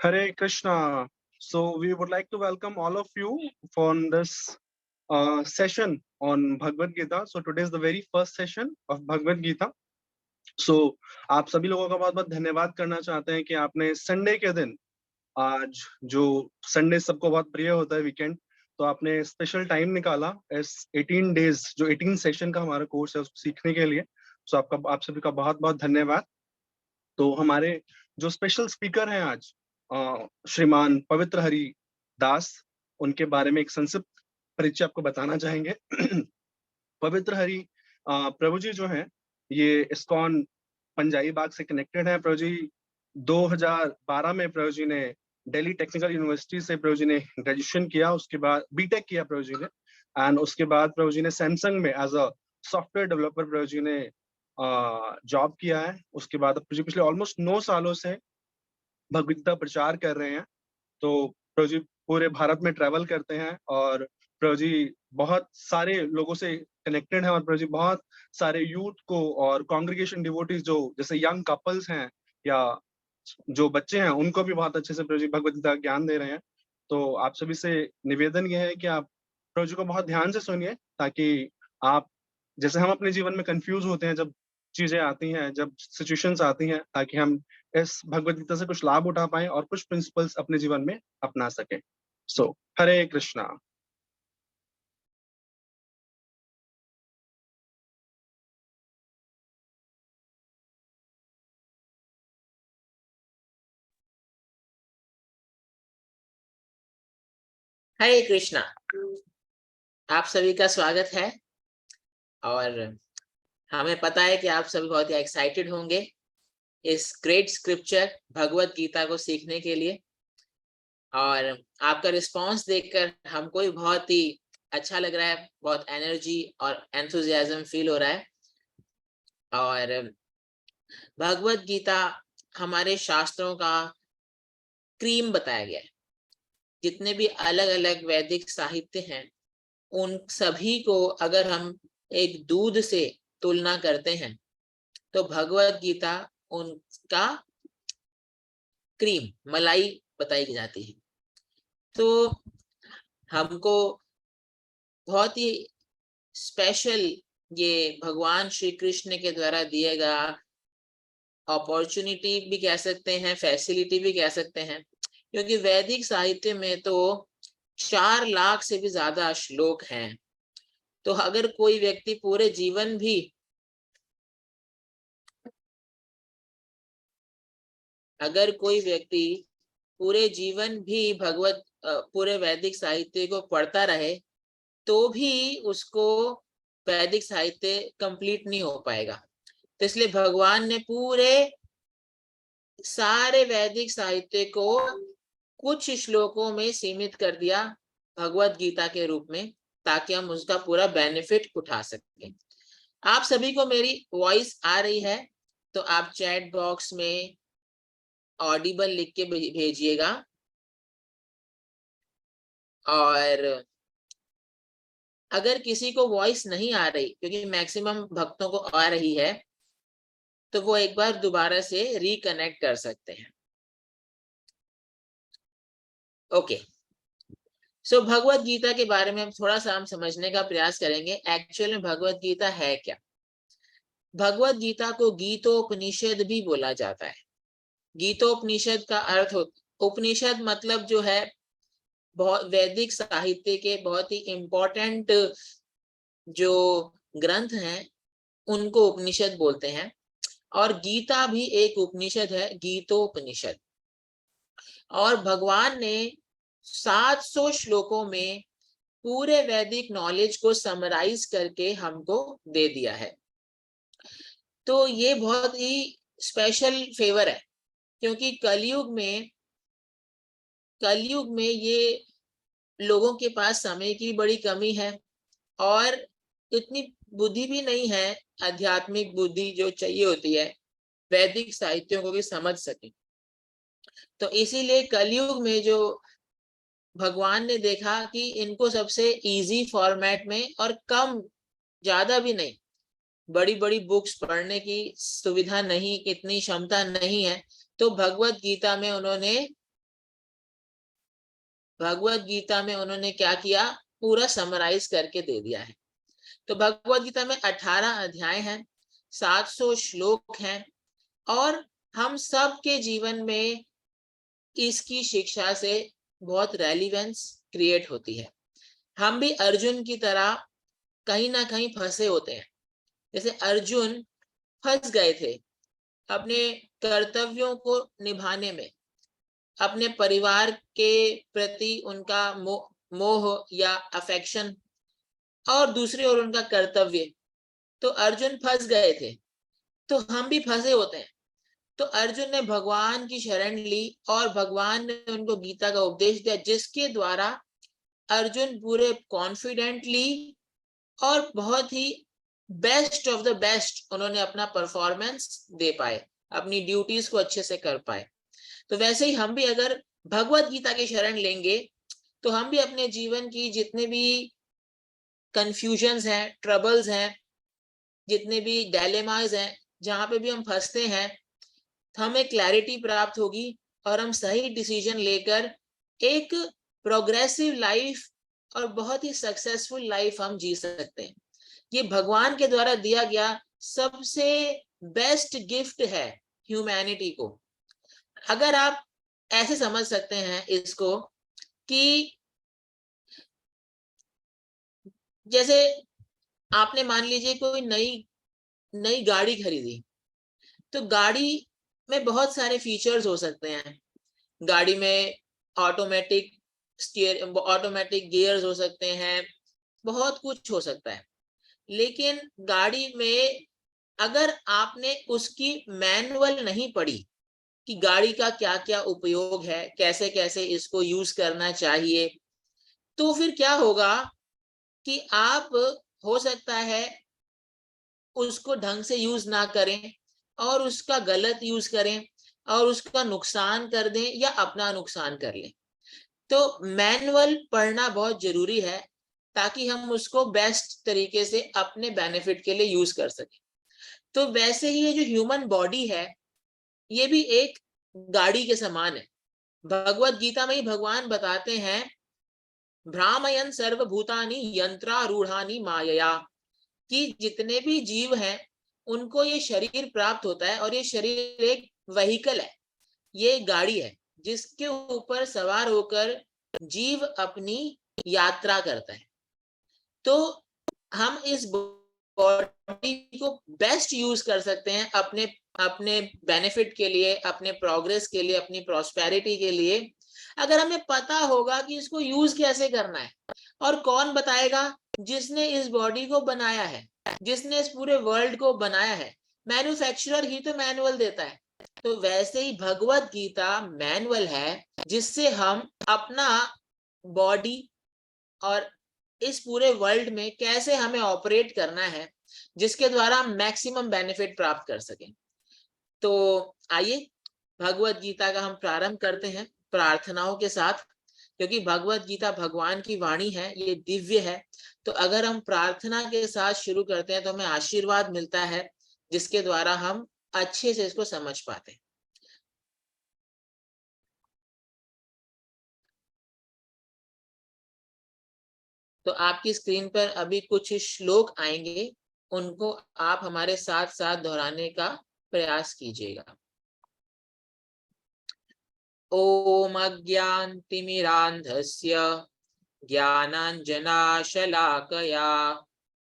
Hare Krishna. So we would like to welcome all of you for this session on Bhagavad Gita. So today is the very first session of Bhagavad Gita. So आप सभी लोगों का बहुत बहुत धन्यवाद करना चाहते हैं कि आपने संडे के दिन, आज जो संडे सबको बहुत प्रिय होता है, वीकेंड, तो आपने स्पेशल टाइम निकाला इस 18 डेज जो 18 सेशन का हमारा कोर्स है उसको सीखने के लिए। सो आप सभी का बहुत बहुत धन्यवाद। तो हमारे जो स्पेशल स्पीकर हैं आज, श्रीमान पवित्र हरि दास, उनके बारे में एक संक्षिप्त परिचय आपको बताना चाहेंगे। पवित्र हरि प्रभु जी जो हैं, ये इस्कॉन पंजाबी बाग से कनेक्टेड है। प्रभु जी 2012 में प्रभु जी ने दिल्ली टेक्निकल यूनिवर्सिटी से प्रभु जी ने ग्रेजुएशन किया, उसके बाद बीटेक किया प्रभु जी ने, एंड उसके बाद प्रभु जी ने सैमसंग में एज अ सॉफ्टवेयर डेवलपर प्रभु जी ने जॉब किया है। उसके बाद प्रभु जी पिछले ऑलमोस्ट 9 सालों से भगवद गीता प्रचार कर रहे हैं। तो प्रभु जी पूरे भारत में ट्रैवल करते हैं और प्रभु जी बहुत सारे लोगों से कनेक्टेड हैं और प्रभु जी बहुत सारे यूथ को और कांग्रीगेशन डिवोटीज जो जैसे यंग कपल्स हैं या जो बच्चे हैं उनको भी बहुत अच्छे से प्रभु जी भगवद गीता का ज्ञान दे रहे हैं। तो आप सभी से निवेदन यह है कि आप प्रभु जी को बहुत ध्यान से सुनिए, ताकि आप, जैसे हम अपने जीवन में कंफ्यूज होते हैं जब चीजें आती हैं, जब सिचुएशंस आती हैं, ताकि हम इस भगवद गीता से कुछ लाभ उठा पाए और कुछ प्रिंसिपल्स अपने जीवन में अपना सके। सो हरे कृष्णा। हरे कृष्णा। आप सभी का स्वागत है और हमें पता है कि आप सभी बहुत ही एक्साइटेड होंगे इस ग्रेट स्क्रिप्चर भगवत गीता को सीखने के लिए, और आपका रिस्पांस देखकर हमको भी बहुत ही अच्छा लग रहा है, बहुत एनर्जी और एंथुजियाज्म फील हो रहा है। और भगवत गीता हमारे शास्त्रों का क्रीम बताया गया है। जितने भी अलग अलग वैदिक साहित्य हैं उन सभी को अगर हम एक दूध से तुलना करते हैं तो भगवत गीता उनका क्रीम, मलाई बताई जाती है। तो हमको बहुत ही स्पेशल ये भगवान श्री कृष्ण के द्वारा दिए गया अपॉर्चुनिटी भी कह सकते हैं, फैसिलिटी भी कह सकते हैं, क्योंकि वैदिक साहित्य में तो 4 लाख से भी ज्यादा श्लोक हैं। तो अगर कोई व्यक्ति पूरे जीवन भी भगवत पूरे वैदिक साहित्य को पढ़ता रहे तो भी उसको वैदिक साहित्य कंप्लीट नहीं हो पाएगा। तो इसलिए भगवान ने पूरे सारे वैदिक साहित्य को कुछ श्लोकों में सीमित कर दिया भगवत गीता के रूप में, ताकि हम उसका पूरा बेनिफिट उठा सकें। आप सभी को मेरी वॉइस आ रही है तो आप चैट बॉक्स में ऑडिबल लिख के भेजिएगा, और अगर किसी को वॉइस नहीं आ रही, क्योंकि मैक्सिमम भक्तों को आ रही है, तो वो एक बार दोबारा से रिकनेक्ट कर सकते हैं। ओके, सो भगवत गीता के बारे में थोड़ा सा हम समझने का प्रयास करेंगे। एक्चुअल में भगवत गीता है क्या? भगवत गीता को गीतोपनिषद भी बोला जाता है। गीतोपनिषद का अर्थ उपनिषद मतलब जो है बहुत वैदिक साहित्य के बहुत ही इम्पोर्टेंट जो ग्रंथ हैं उनको उपनिषद बोलते हैं, और गीता भी एक उपनिषद है, गीतोपनिषद। और भगवान ने 700 श्लोकों में पूरे वैदिक नॉलेज को समराइज करके हमको दे दिया है। तो ये बहुत ही स्पेशल फेवर है, क्योंकि कलयुग में ये लोगों के पास समय की बड़ी कमी है और इतनी बुद्धि भी नहीं है, आध्यात्मिक बुद्धि जो चाहिए होती है वैदिक साहित्यों को भी समझ सके। तो इसीलिए कलयुग में जो भगवान ने देखा कि इनको सबसे इजी फॉर्मेट में और कम, ज्यादा भी नहीं, बड़ी बड़ी बुक्स पढ़ने की सुविधा नहीं, इतनी क्षमता नहीं है, तो भगवत गीता में उन्होंने भगवत गीता में उन्होंने क्या किया, पूरा समराइज करके दे दिया है। तो भगवत गीता में 18 अध्याय हैं, 700 श्लोक हैं, और हम सब के जीवन में इसकी शिक्षा से बहुत रेलिवेंस क्रिएट होती है। हम भी अर्जुन की तरह कहीं ना कहीं फंसे होते हैं। जैसे अर्जुन फंस गए थे अपने कर्तव्यों को निभाने में, अपने परिवार के प्रति उनका मोह या अफेक्शन, और दूसरी ओर उनका कर्तव्य, तो अर्जुन फंस गए थे। तो हम भी फंसे होते हैं। तो अर्जुन ने भगवान की शरण ली और भगवान ने उनको गीता का उपदेश दिया, जिसके द्वारा अर्जुन पूरे कॉन्फिडेंटली और बहुत ही बेस्ट ऑफ द बेस्ट उन्होंने अपना परफॉर्मेंस दे पाए, अपनी ड्यूटीज को अच्छे से कर पाए। तो वैसे ही हम भी अगर भगवत गीता की शरण लेंगे तो हम भी अपने जीवन की जितने भी कंफ्यूजन्स हैं, ट्रबल्स हैं, जितने भी डायलेमास हैं, जहां पे भी हम फंसते हैं, हमें क्लैरिटी प्राप्त होगी और हम सही डिसीजन लेकर एक प्रोग्रेसिव लाइफ और बहुत ही सक्सेसफुल लाइफ हम जी सकते हैं। ये भगवान के द्वारा दिया गया सबसे बेस्ट गिफ्ट है ह्यूमैनिटी को। अगर आप ऐसे समझ सकते हैं इसको कि जैसे आपने मान लीजिए कोई नई गाड़ी खरीदी, तो गाड़ी में बहुत सारे फीचर्स हो सकते हैं। गाड़ी में ऑटोमेटिक ऑटोमेटिक गियर्स हो सकते हैं, बहुत कुछ हो सकता है। लेकिन गाड़ी में अगर आपने उसकी मैनुअल नहीं पढ़ी कि गाड़ी का क्या क्या उपयोग है, कैसे कैसे इसको यूज करना चाहिए, तो फिर क्या होगा कि आप हो सकता है उसको ढंग से यूज ना करें और उसका गलत यूज करें और उसका नुकसान कर दें या अपना नुकसान कर लें। तो मैनुअल पढ़ना बहुत जरूरी है ताकि हम उसको बेस्ट तरीके से अपने बेनिफिट के लिए यूज कर सकें। तो वैसे ही ये जो ह्यूमन बॉडी है, ये भी एक गाड़ी के समान है। भगवत गीता में ही भगवान बताते हैं, भ्रामयन सर्वभूतानि यंत्रारूढ़ानि मायया, कि जितने भी जीव हैं उनको ये शरीर प्राप्त होता है और ये शरीर एक व्हीकल है, ये गाड़ी है जिसके ऊपर सवार होकर जीव अपनी यात्रा करता है। तो हम इस बॉडी को बेस्ट यूज कर सकते हैं अपने अपने बेनिफिट के लिए, अपने प्रोग्रेस के लिए, अपनी प्रॉस्पेरिटी के लिए, अगर हमें पता होगा कि इसको यूज कैसे करना है। और कौन बताएगा? जिसने इस बॉडी को बनाया है, जिसने इस पूरे वर्ल्ड को बनाया है। मैन्युफैक्चरर ही तो मैनुअल देता है। तो वैसे ही भगवत गीता मैनुअल है जिससे हम अपना बॉडी और इस पूरे वर्ल्ड में कैसे हमें ऑपरेट करना है, जिसके द्वारा हम मैक्सिमम बेनिफिट प्राप्त कर सकें। तो आइए भगवत गीता का हम प्रारंभ करते हैं प्रार्थनाओं के साथ, क्योंकि भगवत गीता भगवान की वाणी है, ये दिव्य है। तो अगर हम प्रार्थना के साथ शुरू करते हैं तो हमें आशीर्वाद मिलता है, जिसके द्वारा हम अच्छे से इसको समझ पाते हैं। तो आपकी स्क्रीन पर अभी कुछ श्लोक आएंगे, उनको आप हमारे साथ साथ दोहराने का प्रयास कीजिएगा। ओम अज्ञानतिमिरान्धस्य ज्ञानाञ्जनाशलाकया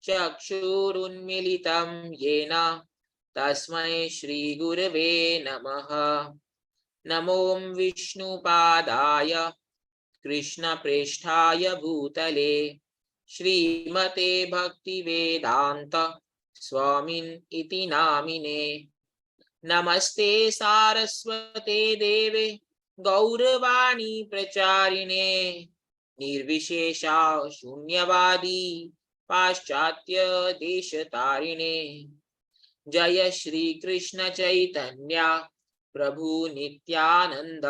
चक्षुरुन्मीलितं येन तस्मै श्रीगुरवे नमः। नमो विष्णुपादाय कृष्णप्रेष्ठाय भूतले श्रीमते भक्तिवेदान्त स्वामिन् इति नामिने। नमस्ते सारस्वते देवे गौरवाणी प्रचारिणे निर्विशेषा शून्यवादी पाश्चात्य देशतारिणे। जय श्री कृष्ण चैतन्य प्रभु नित्यानंद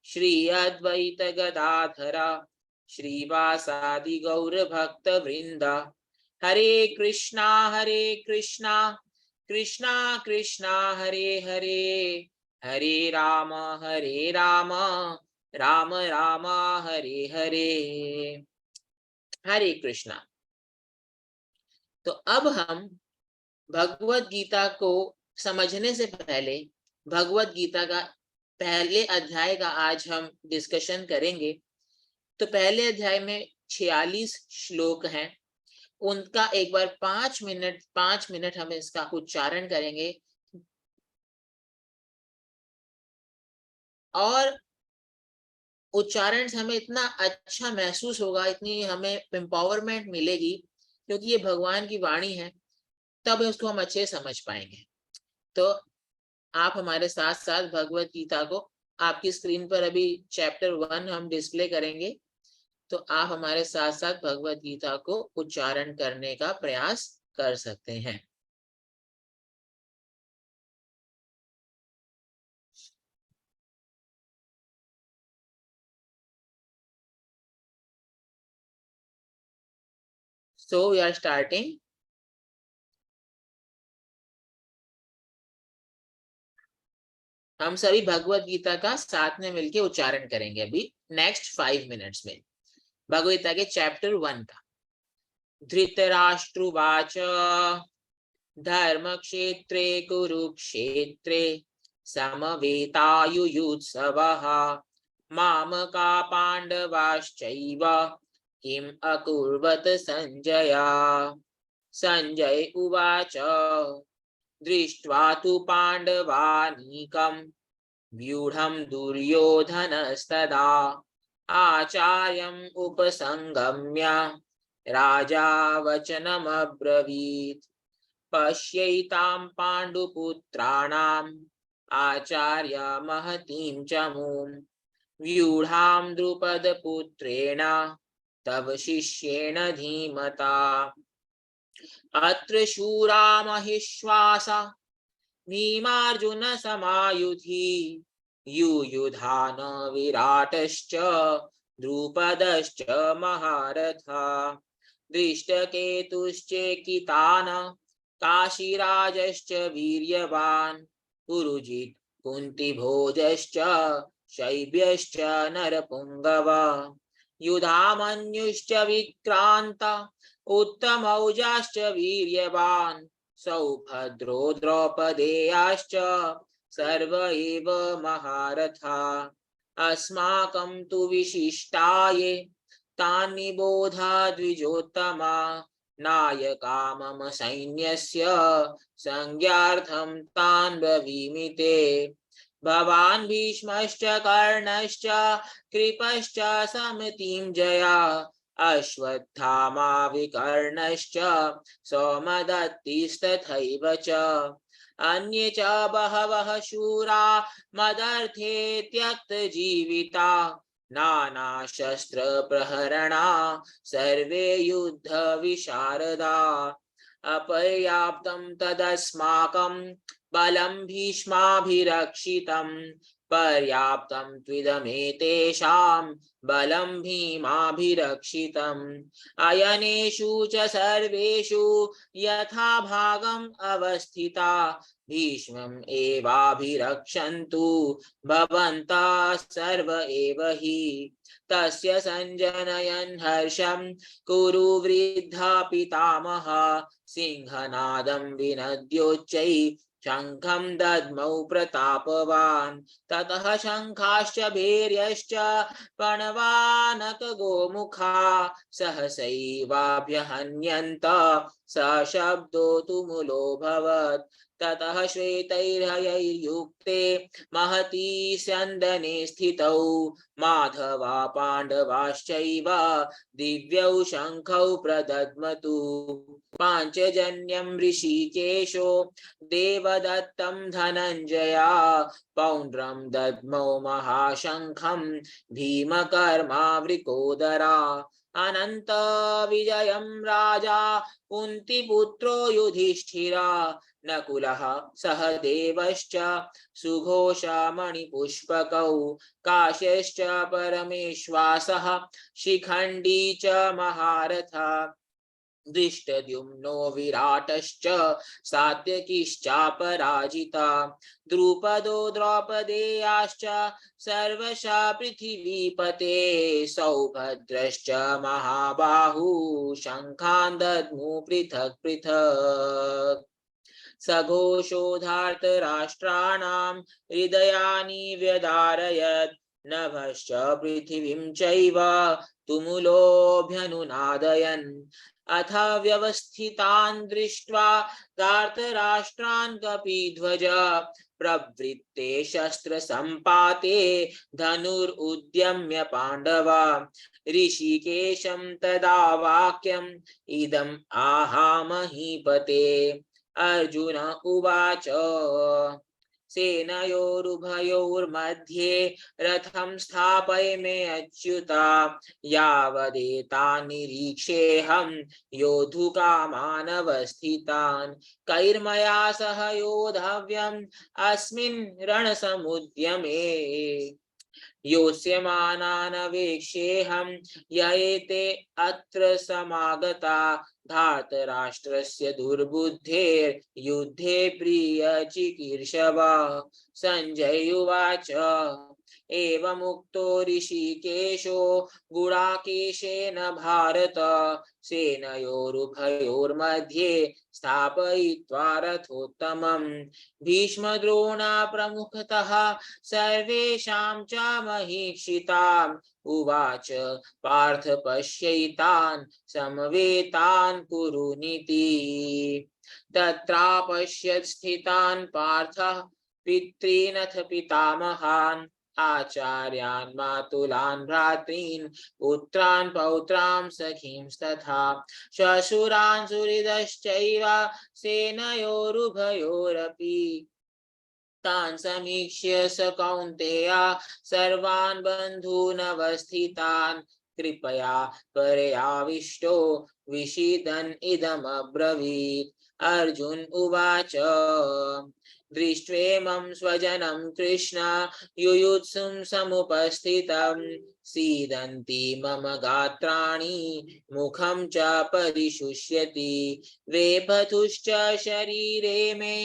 श्री अद्वैत गदाधर श्रीवासादि गौर भक्त वृंद। हरे कृष्णा कृष्णा कृष्णा हरे हरे, हरे राम राम राम हरे हरे। हरे कृष्णा। तो अब हम भगवत गीता को समझने से पहले भगवत गीता का पहले अध्याय का आज हम डिस्कशन करेंगे। तो पहले अध्याय में 46 श्लोक हैं, उनका एक बार 5 मिनट हम इसका उच्चारण करेंगे और उच्चारण से हमें इतना अच्छा महसूस होगा, इतनी हमें एम्पावरमेंट मिलेगी, क्योंकि ये भगवान की वाणी है, तब उसको हम अच्छे समझ पाएंगे। तो आप हमारे साथ साथ भगवत गीता को, आपकी स्क्रीन पर अभी चैप्टर 1 हम डिस्प्ले करेंगे, तो आप हमारे साथ साथ भगवत गीता को उच्चारण करने का प्रयास कर सकते हैं। So we are starting. हम सभी भगवत गीता का साथ में मिलके उच्चारण करेंगे अभी नेक्स्ट 5 मिनट्स में। भगवत गीता के चैप्टर 1 का। धृतराष्ट्रुवाच धर्मक्षेत्रे कुरुक्षेत्रे समवेतायुयुत्सवः मामका पाण्डवाश्चैव किम् अकुर्वत संजय। संजय उवाच दृष्ट्वा तु पाण्डवानीकं व्यूढं दुर्योधनस्तदा आचार्यम् उपसंगम्य राजा वचनमब्रवीत् पश्यैतां पाण्डुपुत्राणाम् आचार्य महतीं च मूं व्यूढां द्रुपदपुत्रेण तव शिष्येण धीमता। अत्र शूरा महिष्वासा भीमार्जुन समायुधि युयुधान विराटश्च द्रुपदश्च महारथा दृष्टकेतुश्चेकितान काशीराजश्च वीर्यवान् पुरुजित् कुन्तिभोजश्च शैब्यश्च नरपुङ्गव युधामन्युश्च विक्रान्त उत्तमौजाश्च वीर्यवान् सौभद्रो द्रौपदेयाश्च सर्व एव महारथा अस्माकं तु विशिष्टाये तान् निबोध द्विजोत्तमा नायका मम सैन्यस्य संज्ञार्थं तान् ब्रवीमि ते भवान् भीष्मश्च कर्णश्च कृपश्च समितिं जया अश्वत्थामा विकर्णश्च सौमदत्तिस्तथैव च अन्ये च बहवः शूरा मदर्थे त्यक्तजीविता नानाशस्त्रप्रहरणा सर्वे युद्धविशारदा अपर्याप्तं तदस्माकं बलं भीष्माभिरक्षितं पर्याप्तं त्विदमेतेषां बलं भीमाभिरक्षितम् अयनेषु च सर्वेषु यथा भागम् अवस्थिता भीष्मम् एवाभिरक्षन्तु भवन्तः सर्व एव हि तस्य संजनयन् हर्षं कुरु वृद्धा पितामह सिंहनादं विनद्योच्चैः शंखं दद्मौ प्रतापवान् ततः शंखाश्च भैर्यश्च प्रणवानक गोमुखा सहसैवाभ्यहन्यन्त सशब्दो तुमुलोऽभवत् ततः श्वेतैर्हयैर्युक्ते महती स्यन्दने स्थितौ माधवा पाण्डवाश्चैव दिव्यौ शंखौ प्रदद्मतु पाञ्चजन्यं ऋषिकेशो देवदत्तं धनञ्जया पौण्ड्रं दद्मौ महाशंखं भीमकर्मावृकोदरा अनंत विजयं राजा कुन्तीपुत्रो युधिष्ठिरा नकुलः सहदेवश्च सुघोषमणिपुष्पकौ काश्यश्च परमेश्वासः शिखण्डी च महारथा दृष्टद्युम्नो विराटश्च सात्यकिश्चापराजिता द्रुपदो द्रौपदेयाश्च सर्वशा पृथिवीपते सौभद्रश्च महाबाहु शङ्खान् दद्मु पृथक् पृथक् सघोषोधार्तराष्ट्राणां हृदयानि व्यदारयत् नभश्च पृथिवीं चैव तुमुलोऽभ्यनुनादयन् अथ व्यवस्थितान् दृष्ट्वा धार्तराष्ट्रान् कपिध्वज प्रवृत्ते शस्त्रसम्पाते धनुरुद्यम्य पाण्डवा ऋषिकेशं तदा वाक्यम् इदम् आहामहीपते अर्जुन उवाच सेनयोरुभयोर्मध्ये रथं स्थापयमे अच्युता यावदेतान् निरीक्षेऽहं योद्धुकामानवस्थितान् कैर्मया सह योद्धव्यम् अस्मिन् रणसमुद्यमे योत्स्यमानानवेक्षेऽहं य एते अत्र समागता धार्तराष्ट्रस्य दुर्बुद्धेर्युद्धे प्रियचिकीर्षवा संजय उवाच एवमुक्तो ऋषिकेशो गुडाकेशेन भारत सेनयोरुभयोर्मध्ये स्थापयित्वा रथोत्तमम् भीष्मद्रोणा प्रमुखतः सर्वेषां च महीक्षिताम् उवाच पार्थ पश्यैतान् समवेतान् कुरुनीति तत्रापश्यत् स्थितान् पार्थः पितॄनथ पितामहान् आचार्यान् मातुलान् भ्रातॄन् पुत्रान् पौत्रान् सखींस्तथा श्वशुरान् सुहृदश्चैव सेनयोरुभयोरपि तान् समीक्ष्य स कौन्तेया सर्वान् बन्धूनवस्थितान् कृपया परयाविष्टो विषीदन् इदमब्रवीत् अर्जुन उवाच दृष्ट्वेमं स्वजनं कृष्ण युयुत्सुं समुपस्थितं सीदन्ति मम गात्राणि मुखं च परिशुष्यति वेपथुश्च शरीरे मे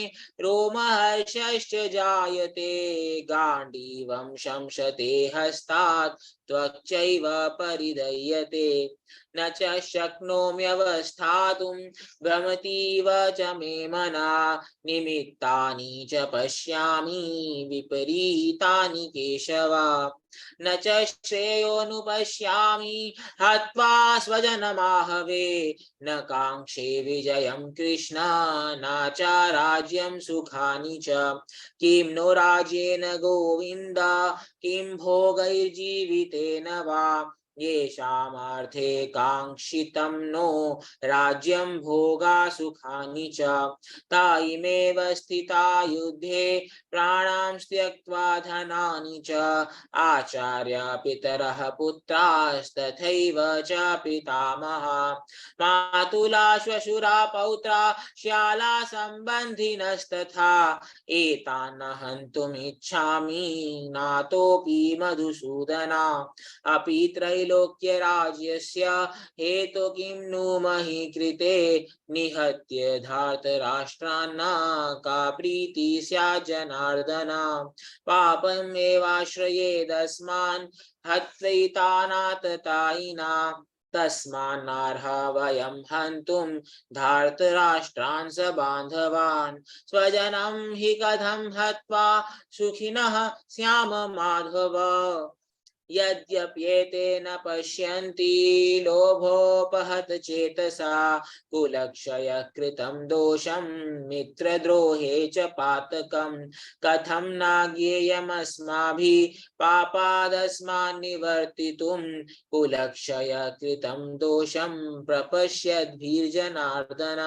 रोमहर्षश्च जायते गाण्डीवं शंसते हस्तात् त्वक्चैव परिदह्यते न च शक्नोम्यवस्थातुं भ्रमतीव च मे मना निमित्तानि च पश्यामि विपरीतानि केशव न च श्रेयोनुपश्यामि हत्वा स्वजनमाहवे न काङ्क्षे विजयं कृष्ण न च राज्यं सुखानि च किं नो राज्येन गोविन्द किं भोगैर्जीवितेन वा येषामर्थे काङ्क्षितं नो राज्यं भोगा सुखानि च ताइमेव स्थिता युद्धे प्राणां त्यक्त्वा धनानि च आचार्य पितरः पुत्रास्तथैव च पितामहा मातुला श्वशुरा पौत्रा श्याला सम्बन्धिनस्तथा एतान् हन्तुमिच्छामि नातोऽपि मधुसूदना अपि त्रैलोक्यराज्यस्य हेतु किं नु मही कृते निहत्य धार्तराष्ट्रान् का प्रीति स्यात् जनार्दन पापमेवाश्रयेदस्मान् हत्वैतानाततायिना तस्मान्नार्हा वयं हन्तुं धार्तराष्ट्रान् सबान्धवान् स्वजनं हि कथं हत्वा सुखिनः स्याम माधव यद्यप्येते न पश्यन्ति लोभोपहत चेतसा कुलक्षय कृतं दोषं मित्रद्रोहे च पातकं कथं न ज्ञेयमस्माभिः पापादस्मान् निवर्तितुं कुलक्षय कृतं दोषं प्रपश्यद्भिर्जनार्दन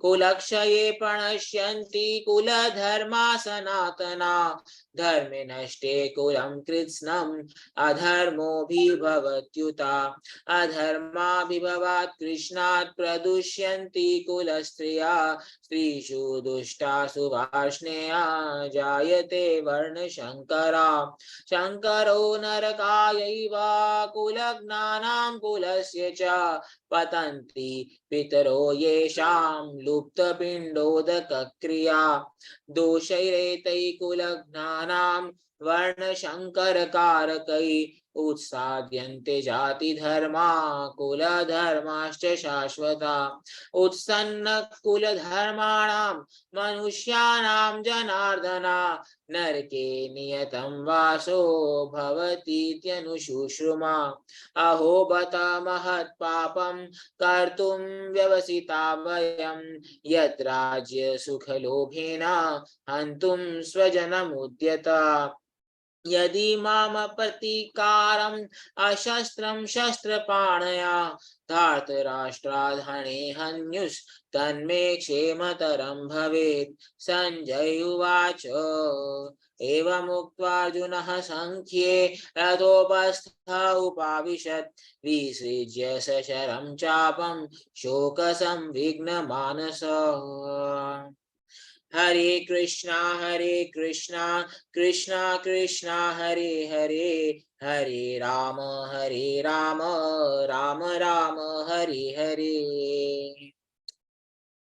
कुलक्षये प्रणश्यन्ति कुलधर्मा सनातना धर्मे नष्टे कुलं कृत्स्नम् अधर्मोऽभिभवत्युता अधर्माभिभवात् कृष्णात् प्रदुष्यन्ति कुलस्त्रिया स्त्रीषु दुष्टासु वार्ष्णेया जायते वर्णशङ्करा शङ्करो नरकायैव कुलज्ञानां कुलस्य च पतन्ति पितरो येषां लुप्तपिण्डोदकक्रिया दोषैरेतैः कुलज्ञानां वर्णशङ्करकारकैः उत्साद्यन्ते जातिधर्मा कुलधर्माश्च शाश्वता उत्सन्न कुलधर्माणां मनुष्याणां जनार्दना नरके नियतं वासो भवतीत्यनुशुश्रुमा अहो बत महत्पापं कर्तुं व्यवसिता वयं यत् राज्यसुखलोभेन हन्तुं स्वजनमुद्यता यदि माम प्रतीकारम् अशस्त्रं शस्त्रपाणया धार्तराष्ट्राधणे हन्युस्तन्मे क्षेमतरं भवेत् संजय उवाच एवमुक्त्वार्जुनः संख्ये रथोपस्थ उपाविशत् विसृज्य सशरं चापं शोकसंविघ्नमानसः हरे कृष्णा कृष्णा कृष्णा हरे हरे हरे राम राम राम हरे हरे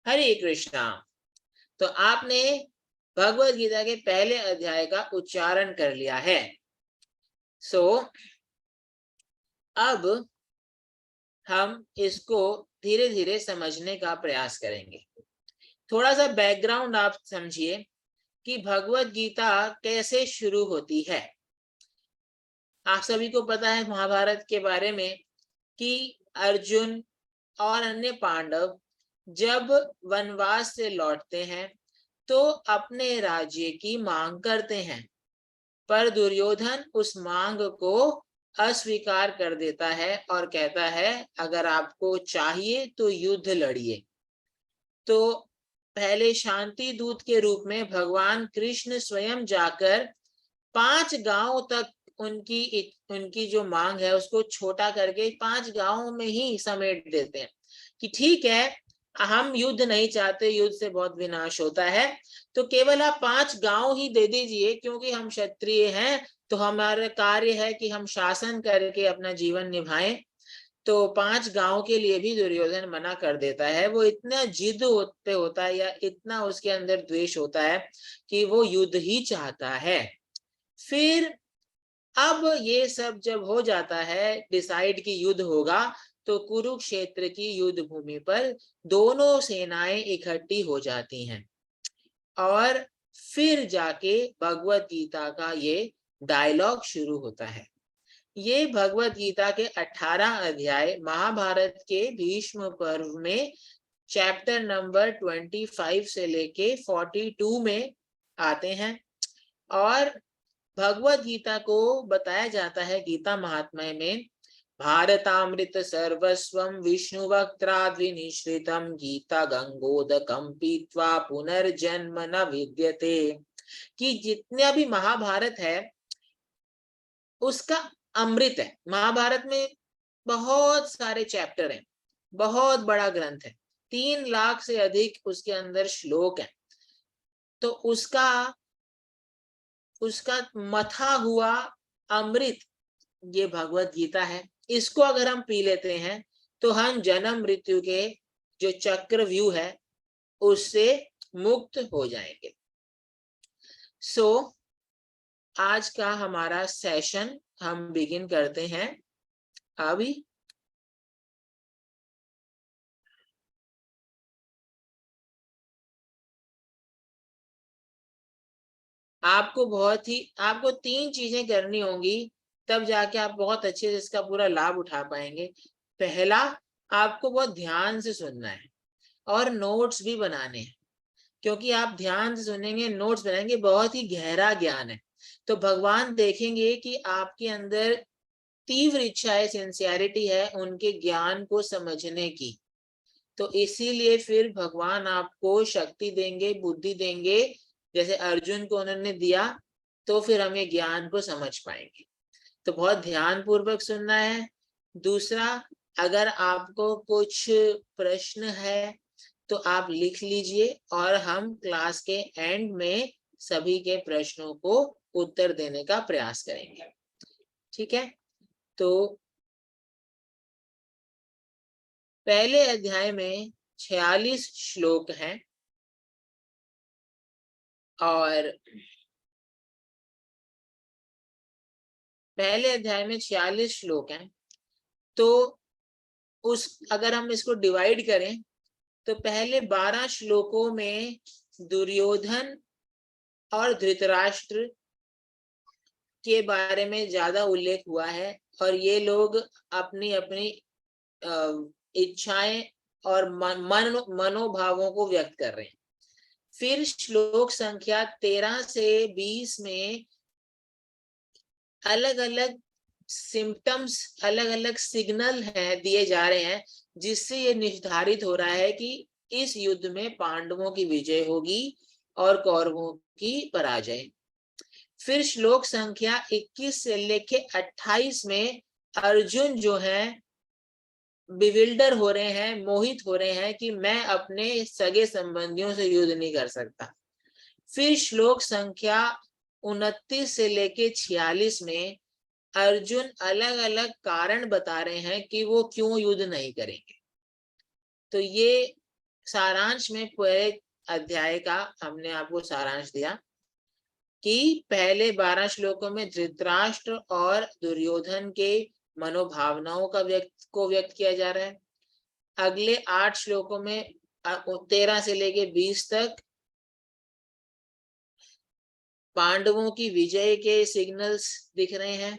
हरे कृष्णा। तो आपने भगवद गीता के पहले अध्याय का उच्चारण कर लिया है। अब हम इसको धीरे धीरे समझने का प्रयास करेंगे। थोड़ा सा बैकग्राउंड आप समझिए कि भगवद गीता कैसे शुरू होती है। आप सभी को पता है महाभारत के बारे में कि अर्जुन और अन्य पांडव जब वनवास से लौटते हैं तो अपने राज्य की मांग करते हैं, पर दुर्योधन उस मांग को अस्वीकार कर देता है और कहता है अगर आपको चाहिए तो युद्ध लड़िए। तो पहले शांति दूत के रूप में भगवान कृष्ण स्वयं जाकर 5 गांवों तक उनकी जो मांग है उसको छोटा करके 5 गांवों में ही समेट देते हैं कि ठीक है, हम युद्ध नहीं चाहते, युद्ध से बहुत विनाश होता है, तो केवल आप 5 गांव ही दे दीजिए, क्योंकि हम क्षत्रिय हैं तो हमारा कार्य है कि हम शासन करके अपना जीवन निभाएं। तो 5 गांव के लिए भी दुर्योधन मना कर देता है। वो इतना जिद पे होता है या इतना उसके अंदर द्वेष होता है कि वो युद्ध ही चाहता है। फिर अब ये सब जब हो जाता है, डिसाइड कि युद्ध होगा, तो कुरुक्षेत्र की युद्ध भूमि पर दोनों सेनाएं इकट्ठी हो जाती हैं और फिर जाके भगवत गीता का ये डायलॉग शुरू होता है। ये भगवत गीता के 18 अध्याय महाभारत के भीष्म पर्व में चैप्टर नंबर 25 से लेके 42 में आते हैं और भगवत गीता को बताया जाता है गीता महात्म्य में भारतामृत सर्वस्वं विष्णुवक्त्राद्विनिश्रितं गीता गंगोदकं पीत्वा पुनर्जन्म न विद्यते, कि जितने भी महाभारत है उसका अमृत है। महाभारत में बहुत सारे चैप्टर हैं, बहुत बड़ा ग्रंथ है, 3 लाख से अधिक उसके अंदर श्लोक हैं। तो उसका मथा हुआ अमृत ये भगवत गीता है। इसको अगर हम पी लेते हैं तो हम जन्म मृत्यु के जो चक्रव्यूह है उससे मुक्त हो जाएंगे। आज का हमारा सेशन हम बिगिन करते हैं अभी। आपको 3 चीजें करनी होंगी, तब जाके आप बहुत अच्छे से इसका पूरा लाभ उठा पाएंगे। पहला, आपको बहुत ध्यान से सुनना है और नोट्स भी बनाने हैं, क्योंकि आप ध्यान से सुनेंगे, नोट्स बनाएंगे, बहुत ही गहरा ज्ञान है। तो भगवान देखेंगे कि आपके अंदर तीव्र इच्छा है, सिंसियरिटी है उनके ज्ञान को समझने की। तो इसीलिए फिर भगवान आपको शक्ति देंगे, बुद्धि देंगे, जैसे अर्जुन को उन्होंने दिया, तो फिर हम ये ज्ञान को समझ पाएंगे। तो बहुत ध्यान पूर्वक सुनना है। दूसरा, अगर आपको कुछ प्रश्न है तो आप लिख लीजिए और हम क्लास के एंड में सभी के प्रश्नों को उत्तर देने का प्रयास करेंगे। ठीक है, तो पहले अध्याय में 46 श्लोक हैं और पहले अध्याय में 46 श्लोक हैं। तो अगर हम इसको डिवाइड करें तो पहले 12 श्लोकों में दुर्योधन और धृतराष्ट्र के बारे में ज्यादा उल्लेख हुआ है और ये लोग अपनी अपनी इच्छाएं और मनोभावों को व्यक्त कर रहे हैं। फिर श्लोक संख्या 13 से 20 में अलग अलग सिम्टम्स, अलग अलग सिग्नल हैं दिए जा रहे हैं, जिससे ये निर्धारित हो रहा है कि इस युद्ध में पांडवों की विजय होगी और कौरवों की पराजय। फिर श्लोक संख्या 21 से लेके 28 में अर्जुन जो है बिविल्डर हो रहे हैं, मोहित हो रहे हैं कि मैं अपने सगे संबंधियों से युद्ध नहीं कर सकता। फिर श्लोक संख्या 29 से लेके 46 में अर्जुन अलग अलग कारण बता रहे हैं कि वो क्यों युद्ध नहीं करेंगे। तो ये सारांश में पूरे अध्याय का हमने आपको सारांश दिया कि पहले 12 श्लोकों में धृतराष्ट्र और दुर्योधन के मनोभावनाओं का व्यक्त किया जा रहा है। अगले 8 श्लोकों में 13 से लेके 20 तक पांडवों की विजय के सिग्नल्स दिख रहे हैं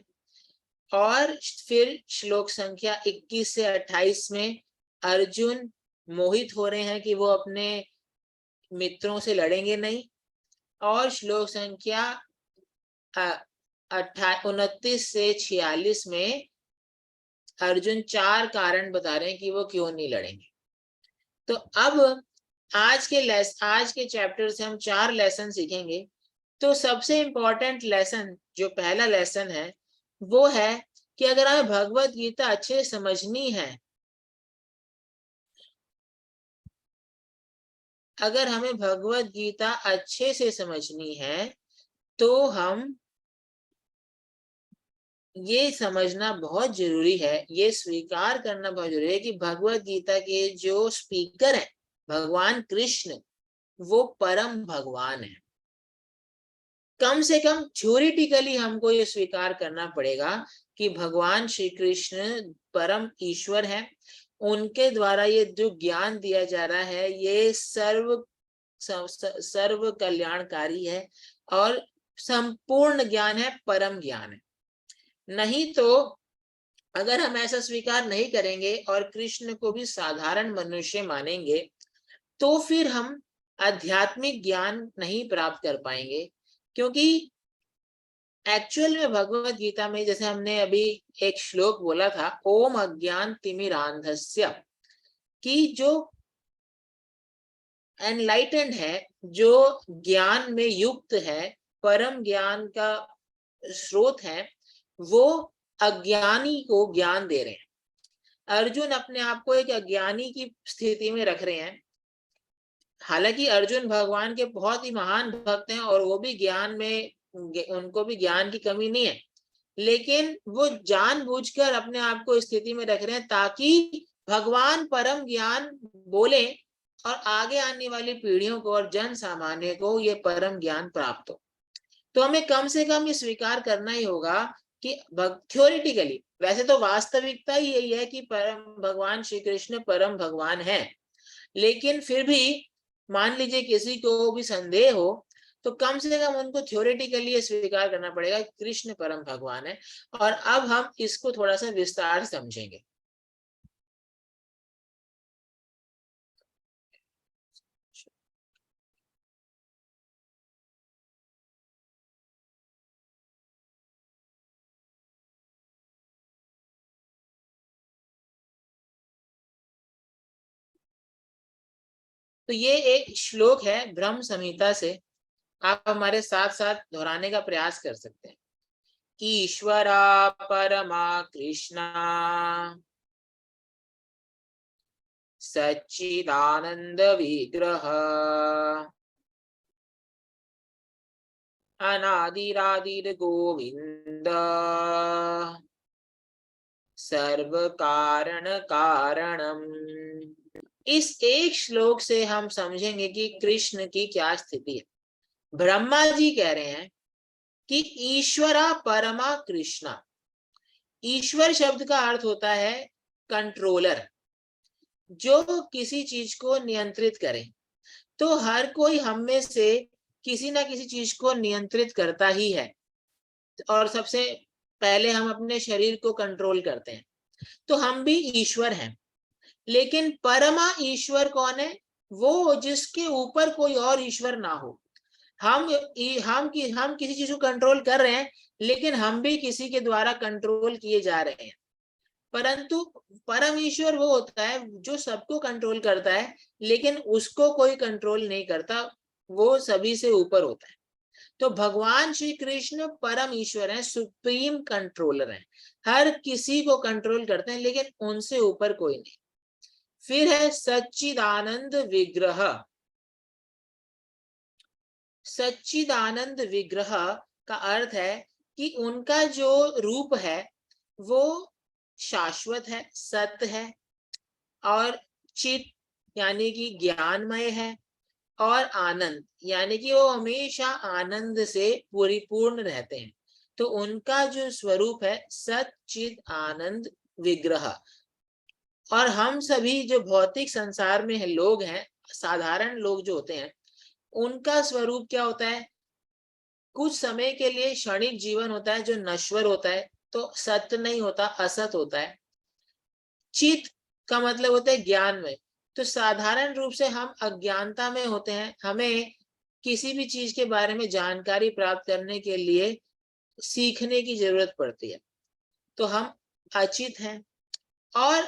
और फिर श्लोक संख्या 21 से 28 में अर्जुन मोहित हो रहे हैं कि वो अपने मित्रों से लड़ेंगे नहीं और श्लोक संख्या 29 से 46 में अर्जुन 4 कारण बता रहे हैं कि वो क्यों नहीं लड़ेंगे। तो अब आज के चैप्टर से हम 4 लेसन सीखेंगे। तो सबसे इंपॉर्टेंट लेसन जो पहला लेसन है वो है कि अगर हमें भगवत गीता अच्छे से समझनी है, अगर हमें भगवत गीता अच्छे से समझनी है तो हम ये समझना बहुत जरूरी है, ये स्वीकार करना बहुत जरूरी है कि भगवत गीता के जो स्पीकर हैं भगवान कृष्ण, वो परम भगवान है। कम से कम थ्योरेटिकली हमको ये स्वीकार करना पड़ेगा कि भगवान श्री कृष्ण परम ईश्वर है। उनके द्वारा ये जो ज्ञान दिया जा रहा है ये सर्व कल्याणकारी है और संपूर्ण ज्ञान है, परम ज्ञान है। नहीं तो अगर हम ऐसा स्वीकार नहीं करेंगे और कृष्ण को भी साधारण मनुष्य मानेंगे तो फिर हम आध्यात्मिक ज्ञान नहीं प्राप्त कर पाएंगे। क्योंकि एक्चुअल में भगवत गीता में जैसे हमने अभी एक श्लोक बोला था, ओम अज्ञान तिमिरांधस्य, कि जो एनलाइटेंड है, जो ज्ञान में युक्त है, परम ज्ञान का स्रोत है, वो अज्ञानी को ज्ञान दे रहे हैं। अर्जुन अपने आप को एक अज्ञानी की स्थिति में रख रहे हैं। हालांकि अर्जुन भगवान के बहुत ही महान भक्त हैं और वो भी ज्ञान में, उनको भी ज्ञान की कमी नहीं है, लेकिन वो जानबूझकर अपने आप को स्थिति में रख रहे हैं ताकि भगवान परम ज्ञान बोले और आगे आने वाली पीढ़ियों को और जन सामान्य को ये परम ज्ञान प्राप्त हो। तो हमें कम से कम ये स्वीकार करना ही होगा कि थ्योरेटिकली, वैसे तो वास्तविकता ही यही है कि परम भगवान श्री कृष्ण परम भगवान है, लेकिन फिर भी मान लीजिए किसी को भी संदेह हो तो कम से कम उनको थ्योरेटिकली ये स्वीकार करना पड़ेगा कृष्ण परम भगवान है। और अब हम इसको थोड़ा सा विस्तार समझेंगे। तो ये एक श्लोक है ब्रह्म संहिता से, आप हमारे साथ साथ दोहराने का प्रयास कर सकते हैं ईश्वरा परमा कृष्णा सच्चिदानंद विग्रह अनादिरादिर गोविंद सर्व कारण कारणम। इस एक श्लोक से हम समझेंगे कि कृष्ण की क्या स्थिति है। ब्रह्मा जी कह रहे हैं कि ईश्वरा परमा कृष्णा। ईश्वर शब्द का अर्थ होता है कंट्रोलर, जो किसी चीज को नियंत्रित करे। तो हर कोई हम में से किसी ना किसी चीज को नियंत्रित करता ही है, और सबसे पहले हम अपने शरीर को कंट्रोल करते हैं। तो हम भी ईश्वर हैं, लेकिन परमा ईश्वर कौन है? वो जिसके ऊपर कोई और ईश्वर ना हो। हम किसी चीज को कंट्रोल कर रहे हैं, लेकिन हम भी किसी के द्वारा कंट्रोल किए जा रहे हैं। परंतु परम ईश्वर वो होता है जो सबको कंट्रोल करता है, लेकिन उसको कोई कंट्रोल नहीं करता, वो सभी से ऊपर होता है। तो भगवान श्री कृष्ण परम ईश्वर हैं, सुप्रीम कंट्रोलर हैं, हर किसी को कंट्रोल करते हैं, लेकिन उनसे ऊपर कोई नहीं। फिर है सच्चिदानंद विग्रह। सच्चिदानंद विग्रह का अर्थ है कि उनका जो रूप है वो शाश्वत है, सत्य है, और चित यानी कि ज्ञानमय है, और आनंद यानी कि वो हमेशा आनंद से परिपूर्ण रहते हैं। तो उनका जो स्वरूप है सच्चिद आनंद विग्रह। और हम सभी जो भौतिक संसार में लोग हैं, साधारण लोग जो होते हैं, उनका स्वरूप क्या होता है? कुछ समय के लिए क्षणिक जीवन होता है जो नश्वर होता है, तो सत्य नहीं होता, असत होता है। चित का मतलब होता है ज्ञान में। तो साधारण रूप से हम अज्ञानता में होते हैं, हमें किसी भी चीज के बारे में जानकारी प्राप्त करने के लिए सीखने की जरूरत पड़ती है, तो हम अचित हैं। और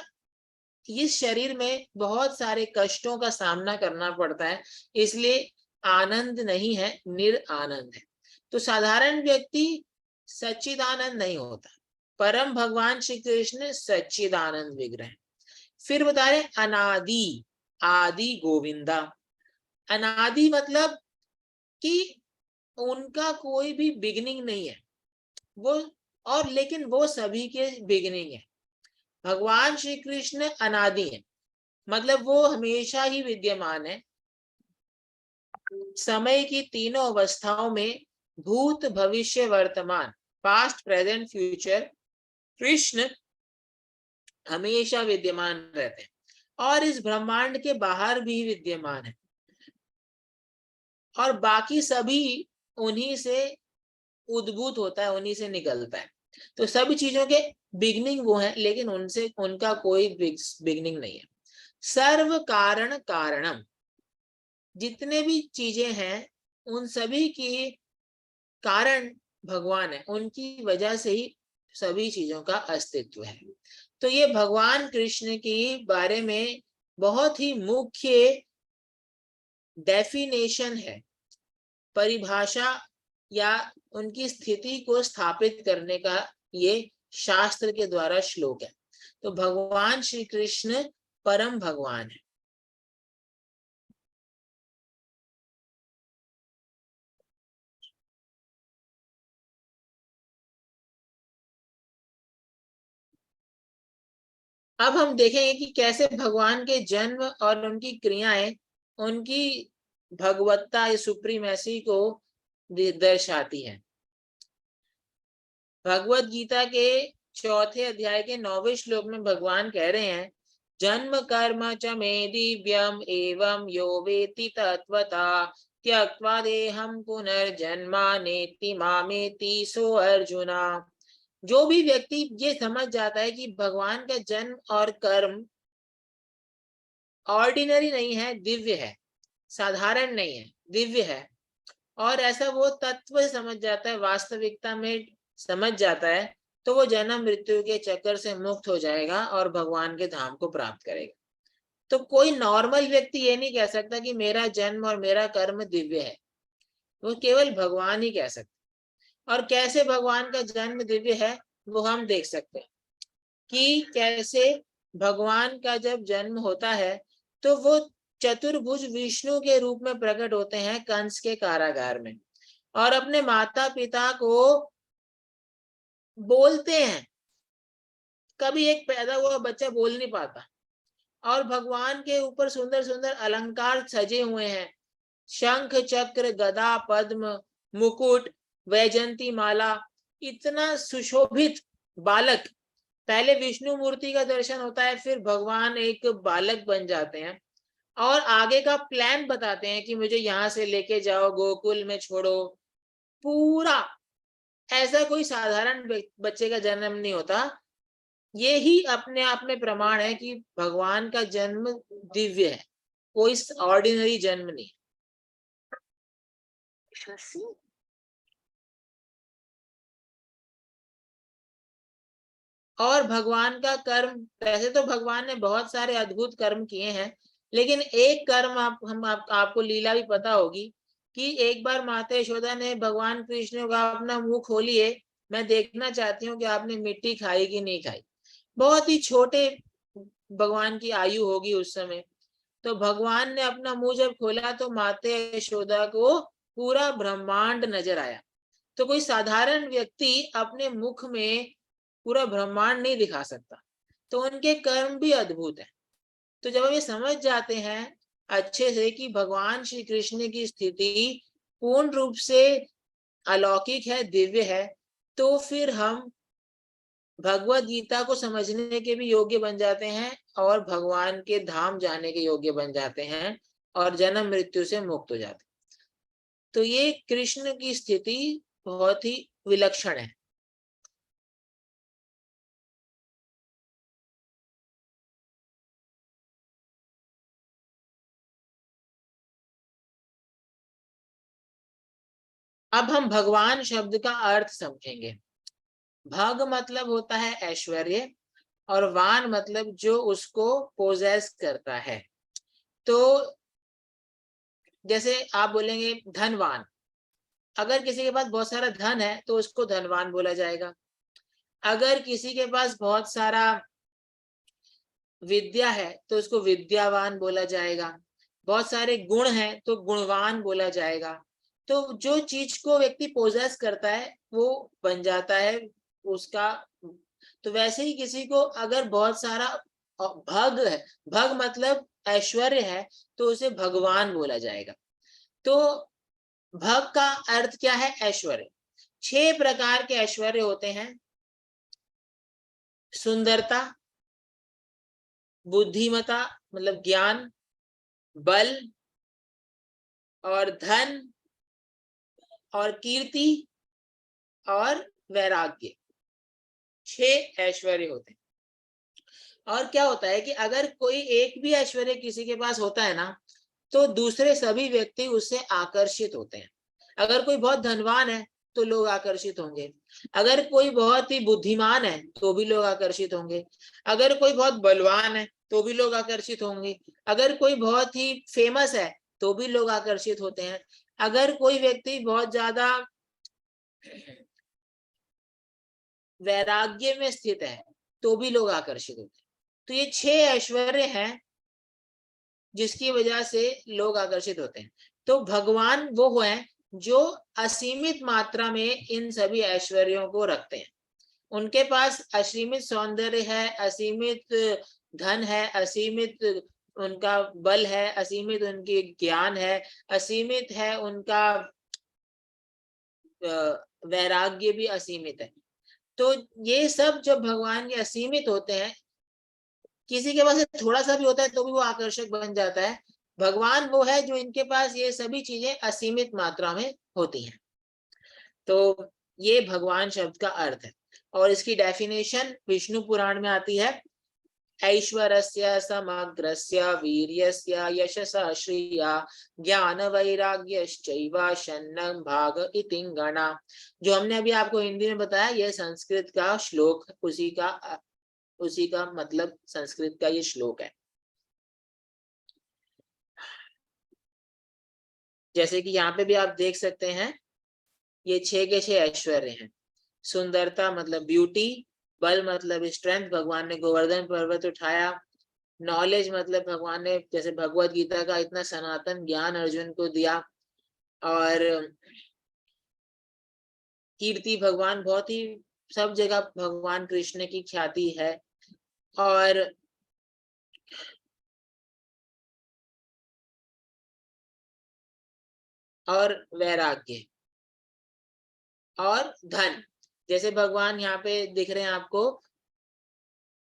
इस शरीर में बहुत सारे कष्टों का सामना करना पड़ता है, इसलिए आनंद नहीं है, निरानंद है। तो साधारण व्यक्ति सच्चिदानंद नहीं होता, परम भगवान श्री कृष्ण सच्चिदानंद विग्रह। फिर बता रहे अनादि, आदि गोविंदा। अनादि मतलब कि उनका कोई भी बिगिनिंग नहीं है वो, और लेकिन वो सभी के बिगिनिंग है। भगवान श्री कृष्ण अनादि है, मतलब वो हमेशा ही विद्यमान है। समय की तीनों अवस्थाओं में, भूत भविष्य वर्तमान, पास्ट प्रेजेंट फ्यूचर, कृष्ण हमेशा विद्यमान रहते हैं, और इस ब्रह्मांड के बाहर भी विद्यमान है, और बाकी सभी उन्हीं से उद्भूत होता है, उन्हीं से निकलता है। तो सभी चीजों के बिगनिंग वो है, लेकिन उनसे उनका कोई बिगनिंग नहीं है। सर्व कारण कारणम, जितने भी चीजें हैं उन सभी की कारण भगवान है, उनकी वजह से ही सभी चीजों का अस्तित्व है। तो ये भगवान कृष्ण के बारे में बहुत ही मुख्य डेफिनेशन है, परिभाषा या उनकी स्थिति को स्थापित करने का ये शास्त्र के द्वारा श्लोक है। तो भगवान श्री कृष्ण परम भगवान है। अब हम देखेंगे कि कैसे भगवान के जन्म और उनकी क्रियाएं उनकी भगवत्ता या सुप्रीमेसी को दर्शाती है। भगवत गीता के 4थे अध्याय के 9वें श्लोक में भगवान कह रहे हैं, जन्म कर्म च मे दिव्यम एवं यो वेति तत्वता त्यक्त्वा देहं पुनर्जन्मा नेति मामेति सो अर्जुना। जो भी व्यक्ति ये समझ जाता है कि भगवान का जन्म और कर्म ऑर्डिनरी नहीं है, दिव्य है, साधारण नहीं है, दिव्य है, और ऐसा वो तत्व समझ जाता है, वास्तविकता में समझ जाता है, तो वो जन्म मृत्यु के चक्कर से मुक्त हो जाएगा और भगवान के धाम को प्राप्त करेगा। तो कोई नॉर्मल व्यक्ति ये नहीं कह सकता कि मेरा जन्म और मेरा कर्म दिव्य है, वो केवल भगवान ही कह सकता। और कैसे भगवान का जन्म दिव्य है वो हम देख सकते हैं कि कैसे भगवान का जब जन्म होता है तो वो चतुर्भुज विष्णु के रूप में प्रकट होते हैं कंस के कारागार में, और अपने माता पिता को बोलते हैं। कभी एक पैदा हुआ बच्चा बोल नहीं पाता, और भगवान के ऊपर सुंदर सुंदर अलंकार सजे हुए हैं, शंख चक्र गदा पद्म मुकुट वैजंती माला, इतना सुशोभित बालक। पहले विष्णु मूर्ति का दर्शन होता है, फिर भगवान एक बालक बन जाते हैं और आगे का प्लान बताते हैं कि मुझे यहाँ से लेके जाओ, गोकुल में छोड़ो पूरा। ऐसा कोई साधारण बच्चे का जन्म नहीं होता। ये ही अपने आप में प्रमाण है कि भगवान का जन्म दिव्य है, कोई ऑर्डिनरी जन्म नहीं। और भगवान का कर्म, वैसे तो भगवान ने बहुत सारे अद्भुत कर्म किए हैं, लेकिन एक कर्म आपको लीला भी पता होगी कि एक बार माता यशोदा ने भगवान कृष्ण का अपना मुंह खोलिए, मैं देखना चाहती हूँ कि आपने मिट्टी खाई कि नहीं खाई। बहुत ही छोटे भगवान की आयु होगी उस समय, तो भगवान ने अपना मुंह जब खोला तो माता यशोदा को पूरा ब्रह्मांड नजर आया। तो कोई साधारण व्यक्ति अपने मुख में पूरा ब्रह्मांड नहीं दिखा सकता, तो उनके कर्म भी अद्भुत है। तो जब हम ये समझ जाते हैं अच्छे से कि भगवान श्री कृष्ण की स्थिति पूर्ण रूप से अलौकिक है, दिव्य है, तो फिर हम भगवत गीता को समझने के भी योग्य बन जाते हैं और भगवान के धाम जाने के योग्य बन जाते हैं और जन्म मृत्यु से मुक्त हो जाते हैं। तो ये कृष्ण की स्थिति बहुत ही विलक्षण है। अब हम भगवान शब्द का अर्थ समझेंगे। भग मतलब होता है ऐश्वर्य, और वान मतलब जो उसको पोजेस करता है। तो जैसे आप बोलेंगे धनवान, अगर किसी के पास बहुत सारा धन है तो उसको धनवान बोला जाएगा। अगर किसी के पास बहुत सारा विद्या है तो उसको विद्यावान बोला जाएगा। बहुत सारे गुण हैं तो गुणवान बोला जाएगा। तो जो चीज को व्यक्ति पोजेस करता है वो बन जाता है उसका। तो वैसे ही किसी को अगर बहुत सारा भग है, भग मतलब ऐश्वर्य है, तो उसे भगवान बोला जाएगा। तो भग का अर्थ क्या है? ऐश्वर्य। 6 प्रकार के ऐश्वर्य होते हैं: सुंदरता, बुद्धिमता मतलब ज्ञान, बल और धन और कीर्ति और वैराग्य। 6 ऐश्वर्य होते हैं। और क्या होता है कि अगर कोई एक भी ऐश्वर्य किसी के पास होता है ना, तो दूसरे सभी व्यक्ति उससे आकर्षित होते हैं। अगर कोई बहुत धनवान है तो लोग आकर्षित होंगे, अगर कोई बहुत ही बुद्धिमान है तो भी लोग आकर्षित होंगे, अगर कोई बहुत बलवान है तो भी लोग आकर्षित होंगे, अगर कोई बहुत ही फेमस है तो भी लोग आकर्षित होते हैं, अगर कोई व्यक्ति बहुत ज्यादा वैराग्य में स्थित है तो भी लोग आकर्षित होते हैं। तो ये 6 ऐश्वर्य हैं जिसकी वजह से लोग आकर्षित होते हैं। तो भगवान वो हैं जो असीमित मात्रा में इन सभी ऐश्वर्यों को रखते हैं। उनके पास असीमित सौंदर्य है, असीमित धन है, असीमित उनका बल है, असीमित उनकी ज्ञान है, असीमित है उनका वैराग्य भी असीमित है। तो ये सब जब भगवान के असीमित होते हैं, किसी के पास थोड़ा सा भी होता है तो भी वो आकर्षक बन जाता है। भगवान वो है जो इनके पास ये सभी चीजें असीमित मात्रा में होती हैं। तो ये भगवान शब्द का अर्थ है, और इसकी डेफिनेशन विष्णु पुराण में आती है: ऐश्वर्यस्य समग्रस्य वीर्यस्य यशसा श्रिया ज्ञान वैराग्यश्चैव शन्नं भाग इति गणा। जो हमने अभी आपको हिंदी में बताया, यह संस्कृत का श्लोक, उसी का मतलब संस्कृत का ये श्लोक है। जैसे कि यहाँ पे भी आप देख सकते हैं ये 6 के 6 ऐश्वर्य हैं। सुंदरता मतलब ब्यूटी, बल मतलब स्ट्रेंथ, भगवान ने गोवर्धन पर्वत उठाया। नॉलेज मतलब भगवान ने जैसे भगवत गीता का इतना सनातन ज्ञान अर्जुन को दिया। और कीर्ति, भगवान बहुत ही सब जगह भगवान कृष्ण की ख्याति है। और वैराग्य और धन, जैसे भगवान यहाँ पे दिख रहे हैं आपको,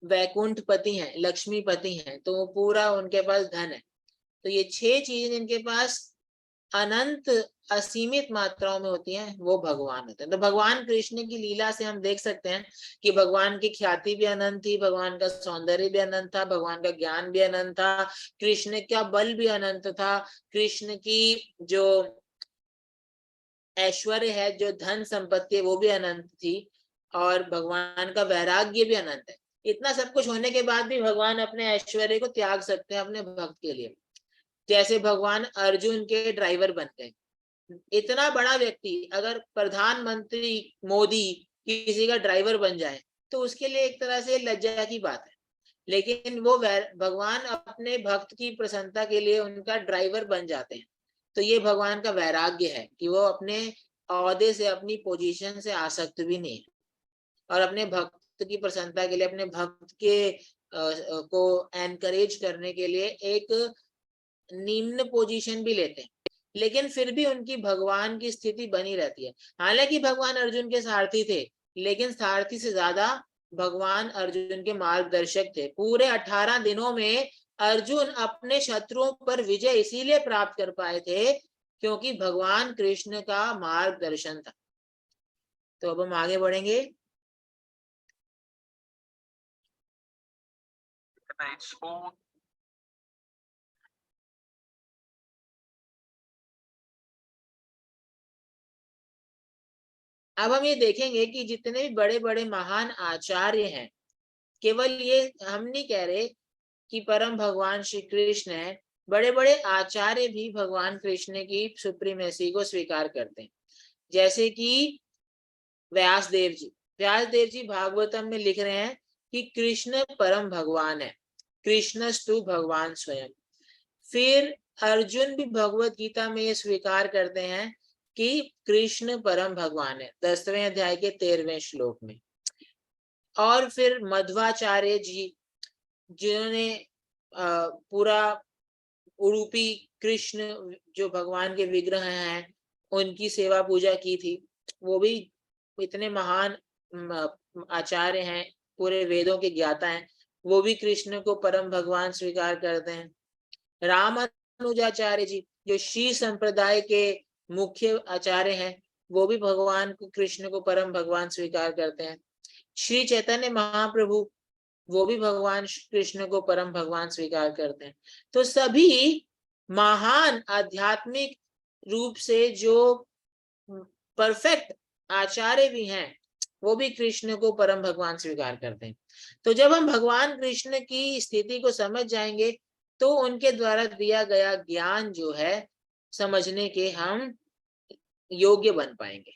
वैकुंठ पति हैं, लक्ष्मीपति हैं, तो वो पूरा उनके पास धन है। तो ये 6 चीजें जिनके पास अनंत असीमित मात्राओं में होती हैं वो भगवान होते हैं। तो भगवान कृष्ण की लीला से हम देख सकते हैं कि भगवान की ख्याति भी अनंत थी, भगवान का सौंदर्य भी अनंत था, भगवान का ज्ञान भी अनंत था, कृष्ण का बल भी अनंत था, कृष्ण की जो ऐश्वर्य है, जो धन संपत्ति है, वो भी अनंत थी, और भगवान का वैराग्य भी अनंत है। इतना सब कुछ होने के बाद भी भगवान अपने ऐश्वर्य को त्याग सकते हैं अपने भक्त के लिए। जैसे भगवान अर्जुन के ड्राइवर बन गए। इतना बड़ा व्यक्ति अगर प्रधानमंत्री मोदी किसी का ड्राइवर बन जाए तो उसके लिए एक तरह से लज्जा की बात है, लेकिन वो भगवान अपने भक्त की प्रसन्नता के लिए उनका ड्राइवर बन जाते हैं। तो ये भगवान का वैराग्य है कि वो अपने ओहदे से, अपनी पोजीशन से आसक्त भी नहीं है, और अपने भक्त की प्रसन्नता के लिए, अपने भक्त के को एनकरेज करने के लिए एक निम्न पोजीशन भी लेते हैं, लेकिन फिर भी उनकी भगवान की स्थिति बनी रहती है। हालांकि भगवान अर्जुन के सारथी थे, लेकिन सारथी से ज्यादा भगवान अर्जुन के मार्गदर्शक थे। पूरे 18 दिनों में अर्जुन अपने शत्रुओं पर विजय इसीलिए प्राप्त कर पाए थे क्योंकि भगवान कृष्ण का मार्गदर्शन था। तो अब हम आगे बढ़ेंगे। अब हम ये देखेंगे कि जितने भी बड़े बड़े महान आचार्य हैं, केवल ये हम नहीं कह रहे कि परम भगवान श्री कृष्ण है, बड़े बड़े आचार्य भी भगवान कृष्ण की सुप्रीमेसी को स्वीकार करते हैं। जैसे कि व्यासदेव जी भागवतम में लिख रहे हैं कि कृष्ण परम भगवान है, कृष्णस्तु भगवान स्वयं। फिर अर्जुन भी भगवत गीता में ये स्वीकार करते हैं कि कृष्ण परम भगवान है, 10वें अध्याय के 13वें श्लोक में। और फिर मध्वाचार्य जी जिन्होंने पूरा उडुपी कृष्ण जो भगवान के विग्रह हैं उनकी सेवा पूजा की थी, वो भी इतने महान आचार्य हैं, पूरे वेदों के ज्ञाता हैं, वो भी कृष्ण को परम भगवान स्वीकार करते हैं। रामानुजाचार्य जी जो श्री संप्रदाय के मुख्य आचार्य हैं, वो भी भगवान को, कृष्ण को परम भगवान स्वीकार करते हैं। श्री चैतन्य महाप्रभु वो भी भगवान कृष्ण को परम भगवान स्वीकार करते हैं। तो सभी महान आध्यात्मिक रूप से जो परफेक्ट आचार्य भी हैं, वो भी कृष्ण को परम भगवान स्वीकार करते हैं। तो जब हम भगवान कृष्ण की स्थिति को समझ जाएंगे तो उनके द्वारा दिया गया ज्ञान जो है समझने के हम योग्य बन पाएंगे।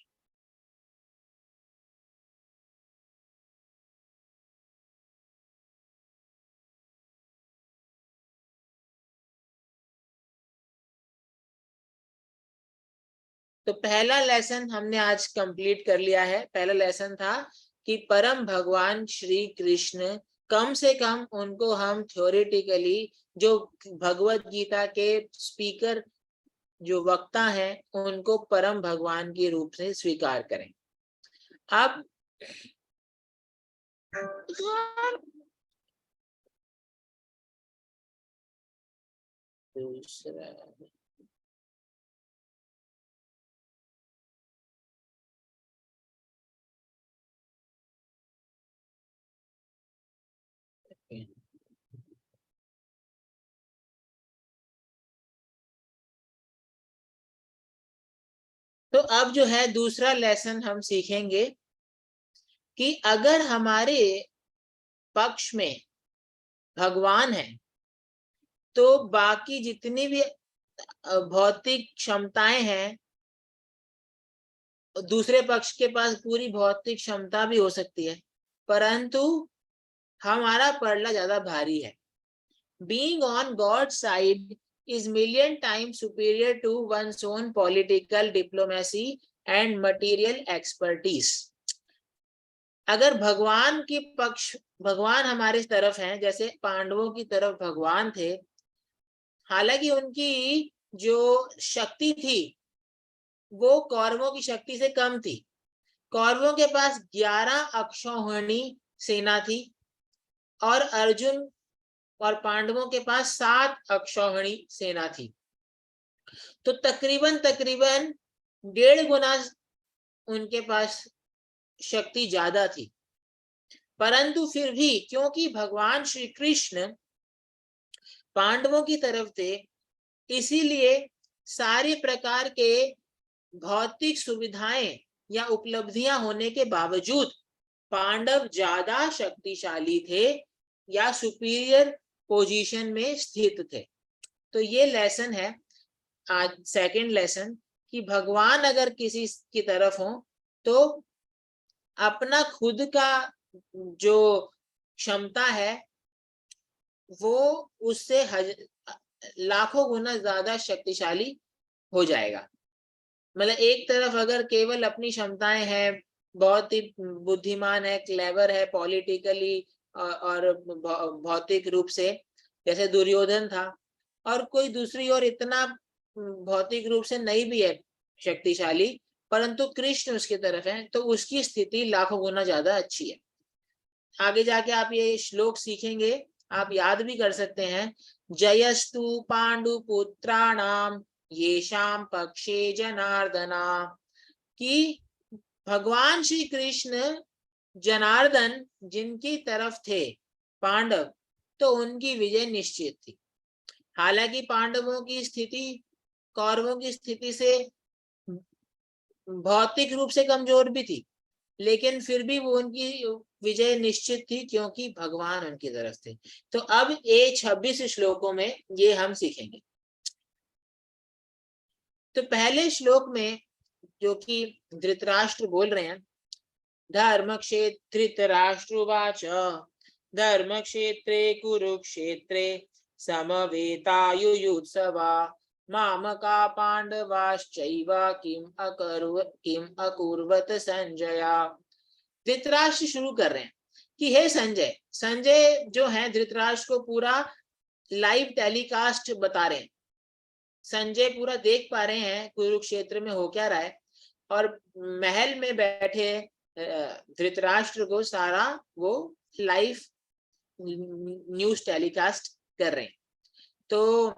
तो पहला लेसन हमने आज कंप्लीट कर लिया है। पहला लेसन था कि परम भगवान श्री कृष्ण, कम से कम उनको हम थ्योरेटिकली जो भगवत गीता के स्पीकर जो वक्ता हैं उनको परम भगवान के रूप से स्वीकार करें। अब दूसरा तो अब जो है दूसरा लेसन हम सीखेंगे कि अगर हमारे पक्ष में भगवान है तो बाकी जितनी भी भौतिक क्षमताएं हैं दूसरे पक्ष के पास पूरी भौतिक क्षमता भी हो सकती है, परंतु हमारा पड़ला ज्यादा भारी है। Being on God's side is million times superior to one's own political diplomacy and material expertise. अगर भगवान की पक्ष, भगवान हमारी तरफ हैं, जैसे पांडवों की तरफ भगवान थे, हालांकि उनकी जो शक्ति थी वो कौरवों की शक्ति से कम थी। कौरवों के पास 11 अक्षौहिणी सेना थी और अर्जुन और पांडवों के पास 7 अक्षौहिणी सेना थी। तो तकरीबन 1.5 गुना उनके पास शक्ति ज्यादा थी। परंतु फिर भी क्योंकि भगवान श्री कृष्ण पांडवों की तरफ थे, इसीलिए सारे प्रकार के भौतिक सुविधाएं या उपलब्धियां होने के बावजूद पांडव ज्यादा शक्तिशाली थे या सुपीरियर पोजीशन में स्थित थे। तो ये लेसन है आज, सेकंड लेसन, कि भगवान अगर किसी की तरफ हो तो अपना खुद का जो क्षमता है वो उससे लाखों गुना ज्यादा शक्तिशाली हो जाएगा। मतलब एक तरफ अगर केवल अपनी क्षमताएं हैं, बहुत ही बुद्धिमान है, क्लेवर है पॉलिटिकली और भौतिक रूप से, जैसे दुर्योधन था, और कोई दूसरी ओर इतना भौतिक रूप से नहीं भी है शक्तिशाली, परंतु कृष्ण उसकी तरफ है, तो उसकी स्थिति लाखों गुना ज्यादा अच्छी है। आगे जाके आप ये श्लोक सीखेंगे, आप याद भी कर सकते हैं। जयस्तु पांडु पुत्राणाम येषाम पक्षे जनार्दना, कि भगवान श्री कृष्ण जनार्दन जिनकी तरफ थे पांडव, तो उनकी विजय निश्चित थी। हालांकि पांडवों की स्थिति कौरवों की स्थिति से भौतिक रूप से कमजोर भी थी, लेकिन फिर भी वो उनकी विजय निश्चित थी क्योंकि भगवान उनकी तरफ थे। तो अब ये 26 श्लोकों में ये हम सीखेंगे। तो पहले श्लोक में जो कि धृतराष्ट्र बोल रहे हैं, धर्म क्षेत्र धृतराष्ट्रवाच धर्म क्षेत्रे कुरुक्षेत्रे समवेतायुयुत्सवा मामका पांडवाश्चैव किम अकुर्वत संजया। धृतराष्ट्र शुरू कर रहे हैं कि हे संजय, संजय जो है धृतराष्ट्र को पूरा लाइव टेलीकास्ट बता रहे हैं। संजय पूरा देख पा रहे हैं कुरुक्षेत्र में हो क्या रहा है, और महल में बैठे धृतराष्ट्र को सारा वो लाइव न्यूज टेलीकास्ट कर रहे हैं। तो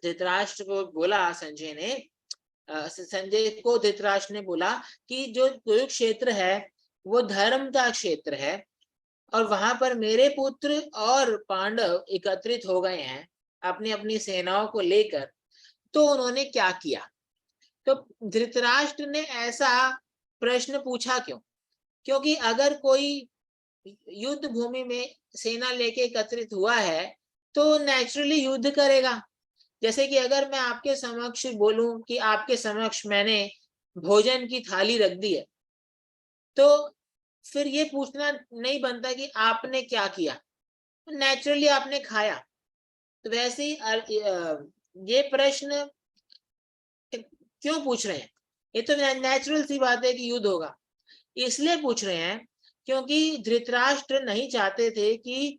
धृतराष्ट्र को बोला संजय ने, संजय को धृतराष्ट्र ने बोला कि जो कुरुक्षेत्र है वो धर्म का क्षेत्र है और वहां पर मेरे पुत्र और पांडव एकत्रित हो गए हैं अपनी अपनी सेनाओं को लेकर। तो उन्होंने क्या किया? तो धृतराष्ट्र ने ऐसा प्रश्न पूछा क्यों? क्योंकि अगर कोई युद्ध भूमि में सेना लेके एकत्रित हुआ है तो नेचुरली युद्ध करेगा। जैसे कि अगर मैं आपके समक्ष बोलूं कि आपके समक्ष मैंने भोजन की थाली रख दी है, तो फिर ये पूछना नहीं बनता कि आपने क्या किया, नेचुरली आपने खाया। तो वैसे ही ये प्रश्न क्यों पूछ रहे हैं? ये तो नेचुरल सी बात है कि युद्ध होगा, इसलिए पूछ रहे हैं क्योंकि धृतराष्ट्र नहीं चाहते थे कि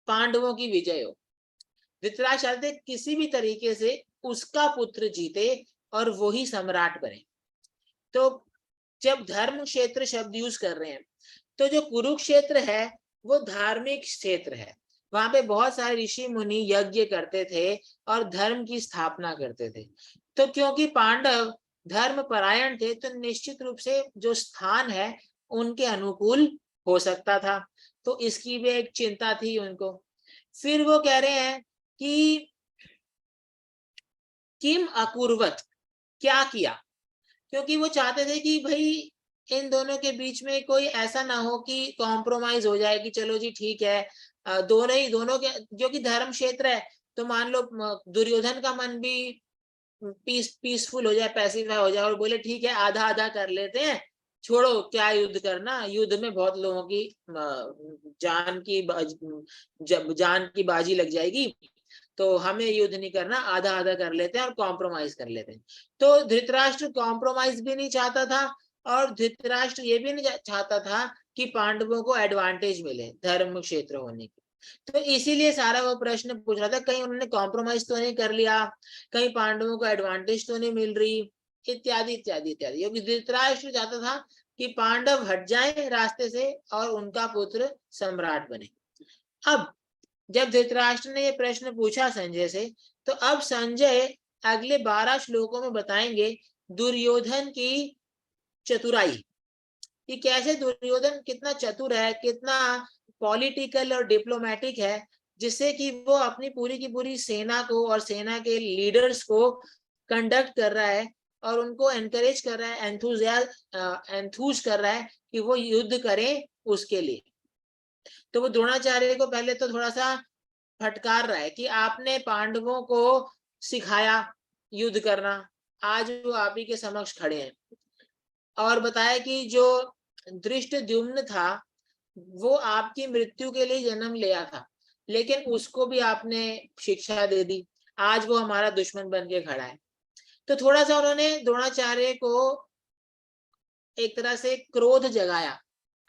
पांडवों की विजय हो। धृतराष्ट्र चाहते किसी भी तरीके से उसका पुत्र जीते और वो ही सम्राट बने। तो जब धर्म क्षेत्र शब्द यूज कर रहे हैं, तो जो कुरुक्षेत्र है वो धार्मिक क्षेत्र है। वहां पे बहुत सारे ऋषि मुनि यज्ञ करते थे और धर्म की स्थापना करते थे। तो क्योंकि पांडव धर्म परायण थे, तो निश्चित रूप से जो स्थान है उनके अनुकूल हो सकता था। तो इसकी भी एक चिंता थी उनको। फिर वो कह रहे हैं कि किम अकुर्वत, क्या किया? क्योंकि वो चाहते थे कि भाई इन दोनों के बीच में कोई ऐसा ना हो कि कॉम्प्रोमाइज हो जाए कि चलो जी ठीक है, दोनों के, जो कि धर्म क्षेत्र है, तो मान लो दुर्योधन का मन भी पीसफुल हो जाए, पैसिफाई हो जाए और बोले ठीक है आधा आधा कर लेते हैं, छोड़ो क्या युद्ध करना, युद्ध में बहुत लोगों की जान की बाजी लग जाएगी, तो हमें युद्ध नहीं करना, आधा आधा कर लेते हैं और कॉम्प्रोमाइज कर लेते हैं। तो धृतराष्ट्र कॉम्प्रोमाइज भी नहीं चाहता था और धृतराष्ट्र ये भी नहीं चाहता था कि पांडवों को एडवांटेज मिले धर्म क्षेत्र होने की। तो इसीलिए सारा वो प्रश्न पूछ रहा था, कहीं उन्होंने कॉम्प्रोमाइज तो नहीं कर लिया, कहीं पांडवों को एडवांटेज तो नहीं मिल रही, इत्यादि इत्यादि इत्यादि। क्योंकि धृतराष्ट्र चाहता था कि पांडव हट जाएं रास्ते से और उनका पुत्र सम्राट बने। अब जब धृतराष्ट्र ने ये प्रश्न पूछा संजय से, तो अब संजय अगले 12 श्लोकों में बताएंगे दुर्योधन की चतुराई, कि कैसे दुर्योधन कितना चतुर है, कितना पॉलिटिकल और डिप्लोमेटिक है, जिससे कि वो अपनी पूरी की पूरी सेना को और सेना के लीडर्स को कंडक्ट कर रहा है और उनको एनकरेज कर रहा है, एंथूज कर रहा है कि वो युद्ध करें उसके लिए। तो वो द्रोणाचार्य को पहले तो थोड़ा सा फटकार रहा है कि आपने पांडवों को सिखाया युद्ध करना, आज वो आप ही के समक्ष खड़े हैं, और बताया कि जो धृष्टद्युम्न था वो आपकी मृत्यु के लिए जन्म लिया था, लेकिन उसको भी आपने शिक्षा दे दी, आज वो हमारा दुश्मन बन के खड़ा है। तो थोड़ा सा उन्होंने द्रोणाचार्य को एक तरह से क्रोध जगाया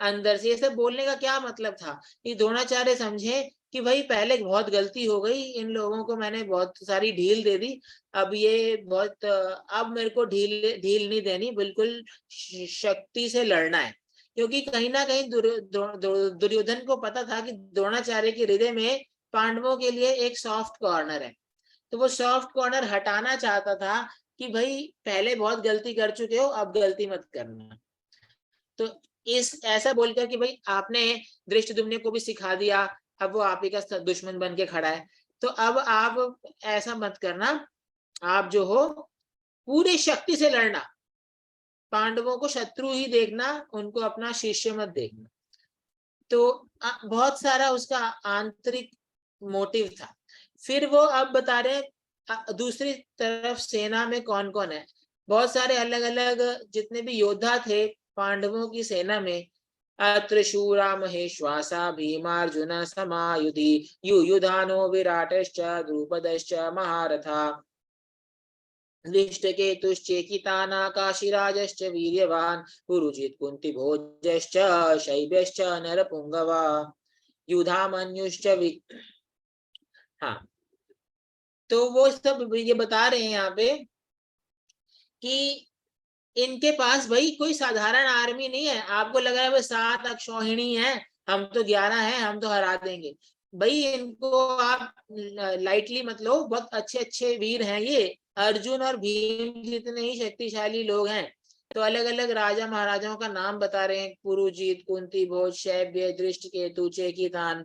अंदर से। ये सब बोलने का क्या मतलब था कि द्रोणाचार्य समझे कि भाई पहले बहुत गलती हो गई, इन लोगों को मैंने बहुत सारी ढील दे दी, अब ये बहुत अब मेरे को ढील नहीं देनी, बिल्कुल शक्ति से लड़ना है। क्योंकि कहीं ना कहीं दुर्योधन को पता था कि द्रोणाचार्य के हृदय में पांडवों के लिए एक सॉफ्ट कॉर्नर है, तो वो सॉफ्ट कॉर्नर हटाना चाहता था कि भाई पहले बहुत गलती कर चुके हो, अब गलती मत करना। तो इस ऐसा बोलकर कि भाई आपने धृष्टद्युम्न को भी सिखा दिया, अब वो आप ही का दुश्मन बन के खड़ा है, तो अब आप ऐसा मत करना, आप जो हो पूरी शक्ति से लड़ना, पांडवों को शत्रु ही देखना, उनको अपना शिष्य मत देखना। तो बहुत सारा उसका आंतरिक मोटिव था। फिर वो अब बता रहे दूसरी तरफ सेना में कौन कौन है, बहुत सारे अलग अलग जितने भी योद्धा थे पांडवों की सेना में, अत्र शूरा महेश्वासा भीमार्जुन समायुधि युयुधानो विराटश्च द्रुपदश्च महारथा दृष्टकेतुश्चेकितानाकाशिराजश्च वीर्यवान् पुरुजित् कुन्तिभोजश्च शैब्यश्च नरपुङ्गवा युधामन्युश्च हाँ, तो वो सब ये बता रहे हैं यहाँ पे कि इनके पास भाई कोई साधारण आर्मी नहीं है। आपको लग रहा है वो 7 अक्षौहिणी है, हम तो 11 हैं, हम तो हरा देंगे, भाई इनको आप लाइटली मत लो, बहुत अच्छे अच्छे वीर हैं ये, अर्जुन और भीम जितने ही शक्तिशाली लोग हैं। तो अलग अलग राजा महाराजाओं का नाम बता रहे हैं, पुरुजित, कुंती भोज, शैब्य, दृष्टकेतु, चेकितान,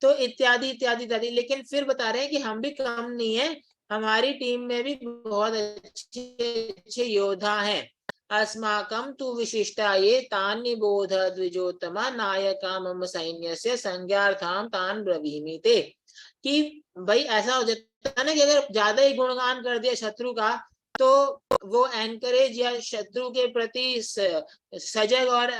तो इत्यादि इत्यादि इत्यादि। लेकिन फिर बता रहे हैं कि हम भी कम नहीं है, हमारी टीम में भी बहुत अच्छे अच्छे योद्धा हैं, अस्माकं तु विशिष्टा ये तान् निबोध द्विजोत्तमा नायका मम सैन्यस्य संज्ञार्थां तान् ब्रवीमि ते। कि भाई ऐसा हो जाता है ना कि अगर ज्यादा ही गुणगान कर दिया शत्रु का, तो वो एनकरेज या शत्रु के प्रति सजग और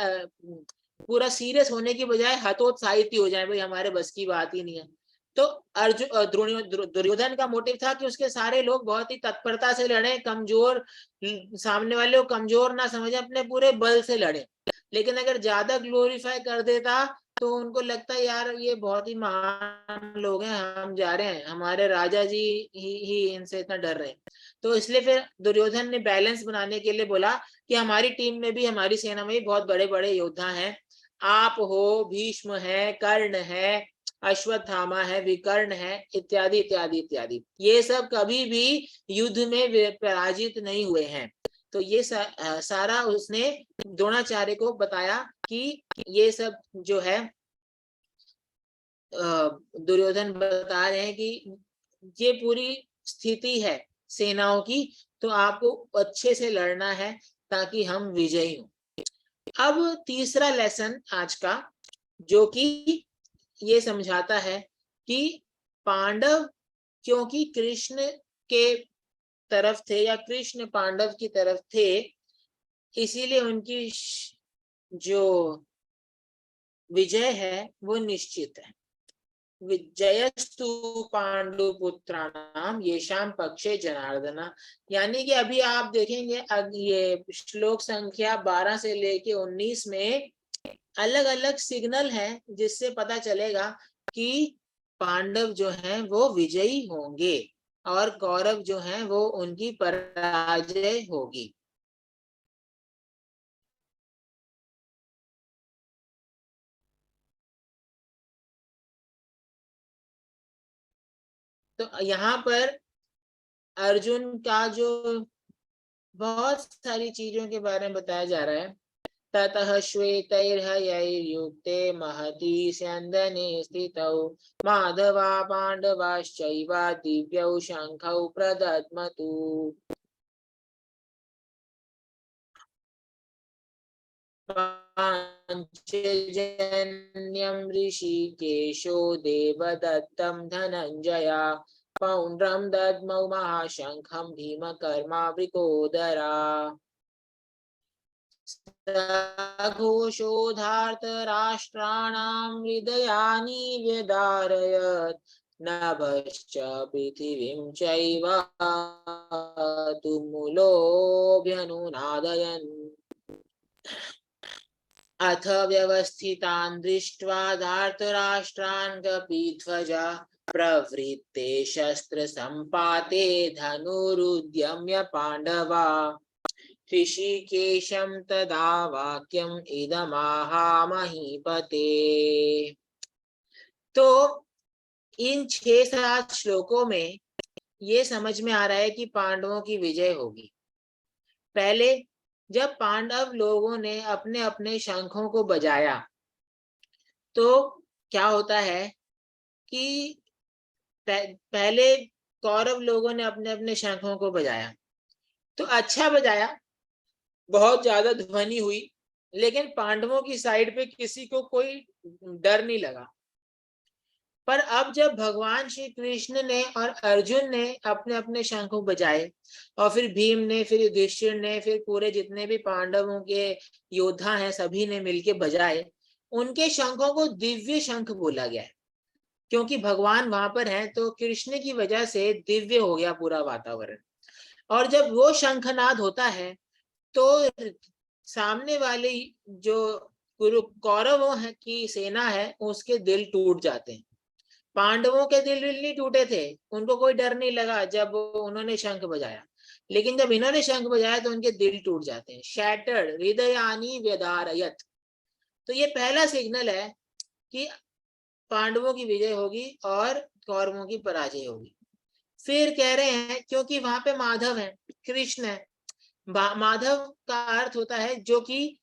पूरा सीरियस होने की बजाय हतोत्साहित हो जाए, भाई हमारे बस की बात ही नहीं है। तो अर्जुन दुर्योधन का मोटिव था कि उसके सारे लोग बहुत ही तत्परता से लड़े, कमजोर सामने वाले को कमजोर ना समझे, अपने पूरे बल से लड़े। लेकिन अगर ज्यादा ग्लोरीफाई कर देता तो उनको लगता है यार ये बहुत ही महान लोग हैं, हम जा रहे हैं, हमारे राजा जी ही इनसे इतना डर रहे हैं। तो इसलिए फिर दुर्योधन ने बैलेंस बनाने के लिए बोला कि हमारी टीम में भी, हमारी सेना में भी बहुत बड़े बड़े योद्धा हैं, आप हो, भीष्म है, कर्ण है, अश्वत्थामा है, विकर्ण है, इत्यादि इत्यादि इत्यादि, ये सब कभी भी युद्ध में पराजित नहीं हुए हैं। तो ये सारा उसने द्रोणाचार्य को बताया कि ये सब जो है दुर्योधन बता रहे हैं कि ये पूरी स्थिति है सेनाओं की, तो आपको अच्छे से लड़ना है ताकि हम विजयी हों। अब तीसरा लेसन आज का, जो कि ये समझाता है कि पांडव क्योंकि कृष्ण के तरफ थे या कृष्ण पांडव की तरफ थे, इसीलिए उनकी जो विजय है वो निश्चित है। विजयस्तु पांडुपुत्राणाम येषां पक्षे जनार्दन। यानी कि अभी आप देखेंगे ये श्लोक संख्या 12 से लेके 19 में अलग अलग सिग्नल है जिससे पता चलेगा कि पांडव जो हैं वो विजयी होंगे और कौरव जो हैं वो उनकी पराजय होगी। तो यहाँ पर अर्जुन का जो बहुत सारी चीजों के बारे में बताया जा रहा है। ततः श्वेतैर्हयैर्युक्ते महती स्यन्दने स्थितौ माधवा पाण्डवाश्चैव दिव्यौ शङ्खौ प्रदद्मतु। पाञ्चजन्यं ऋषिकेशो देवदत्तं धनञ्जया पौण्ड्रं दद्मौ महाशङ्खं भीमकर्मावृकोदरा। घोषोधार्तराष्ट्राणां हृदयानि व्यदारयत् नभश्च पृथिवीं चैव तुमुलोऽभ्यनुनादयन्। अथ व्यवस्थितान् दृष्ट्वा धार्तराष्ट्रान् कपिध्वजा प्रवृत्ते शस्त्रसम्पाते धनुरुद्यम्य पाण्डवा। ऋषिकेशं तदा वाक्यम् इदमाहा महीपते। तो इन 6-7 श्लोकों में ये समझ में आ रहा है कि पांडवों की विजय होगी। पहले जब पांडव लोगों ने अपने अपने शंखों को बजाया तो क्या होता है कि पहले कौरव लोगों ने अपने अपने शंखों को बजाया तो अच्छा बजाया, बहुत ज्यादा ध्वनि हुई, लेकिन पांडवों की साइड पे किसी को कोई डर नहीं लगा। पर अब जब भगवान श्री कृष्ण ने और अर्जुन ने अपने अपने शंखों बजाए और फिर भीम ने, फिर युधिष्ठिर ने, फिर पूरे जितने भी पांडवों के योद्धा हैं सभी ने मिलके बजाए, उनके शंखों को दिव्य शंख बोला गया है क्योंकि भगवान वहां पर हैं। तो कृष्ण की वजह से दिव्य हो गया पूरा वातावरण। और जब वो शंखनाद होता है तो सामने वाली जो कौरवों की सेना है उसके दिल टूट जाते हैं। पांडवों के दिल नहीं टूटे थे, उनको कोई डर नहीं लगा जब उन्होंने शंख बजाया, लेकिन जब इन्होंने शंख बजाया तो उनके दिल टूट जाते हैं। शैटर्ड हृदयानि व्यदारयत्। तो ये पहला सिग्नल है कि पांडवों की विजय होगी और कौरवों की पराजय होगी। फिर कह रहे हैं क्योंकि वहां पे माधव है, कृष्ण है। माधव का अर्थ होता है जो कि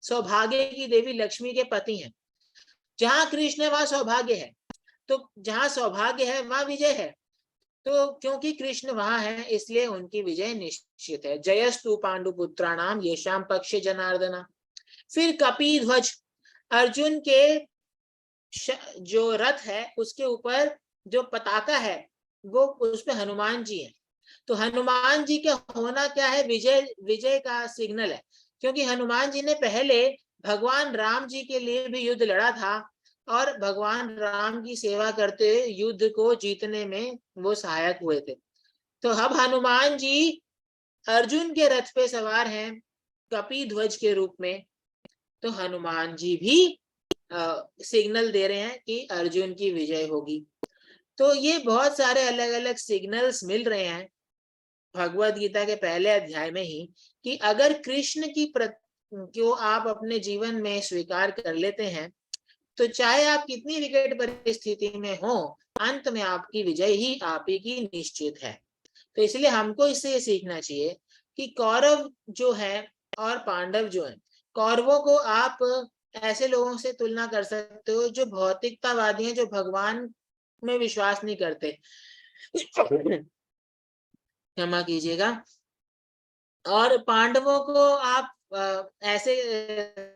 सौभाग्य की देवी लक्ष्मी के पति हैं। जहां कृष्ण है वहां सौभाग्य है, तो जहां सौभाग्य है वहां विजय है। तो क्योंकि कृष्ण वहां है इसलिए उनकी विजय निश्चित है। जयस्तु पांडुपुत्राणाम येषां पक्षे जनार्दन। फिर कपिध्वज, अर्जुन के जो रथ है उसके ऊपर जो पताका है वो उस पे हनुमान जी है। तो हनुमान जी का होना क्या है, विजय का सिग्नल है, क्योंकि हनुमान जी ने पहले भगवान राम जी के लिए भी युद्ध लड़ा था और भगवान राम की सेवा करते हुए युद्ध को जीतने में वो सहायक हुए थे। तो अब हनुमान जी अर्जुन के रथ पे सवार हैं कपिध्वज के रूप में। तो हनुमान जी भी सिग्नल दे रहे हैं कि अर्जुन की विजय होगी। तो ये बहुत सारे अलग अलग सिग्नल्स मिल रहे हैं भगवद गीता के पहले अध्याय में ही कि अगर कृष्ण की को आप अपने जीवन में स्वीकार कर लेते हैं तो चाहे आप कितनी विकट परिस्थिति में हो, अंत में आपकी विजय ही आप ही की निश्चित है। तो इसलिए हमको इससे ये सीखना चाहिए कि कौरव जो है और पांडव जो है, कौरवों को आप ऐसे लोगों से तुलना कर सकते हो जो भौतिकतावादी हैं, जो भगवान में विश्वास नहीं करते। क्षमा कीजिएगा। और पांडवों को आप ऐसे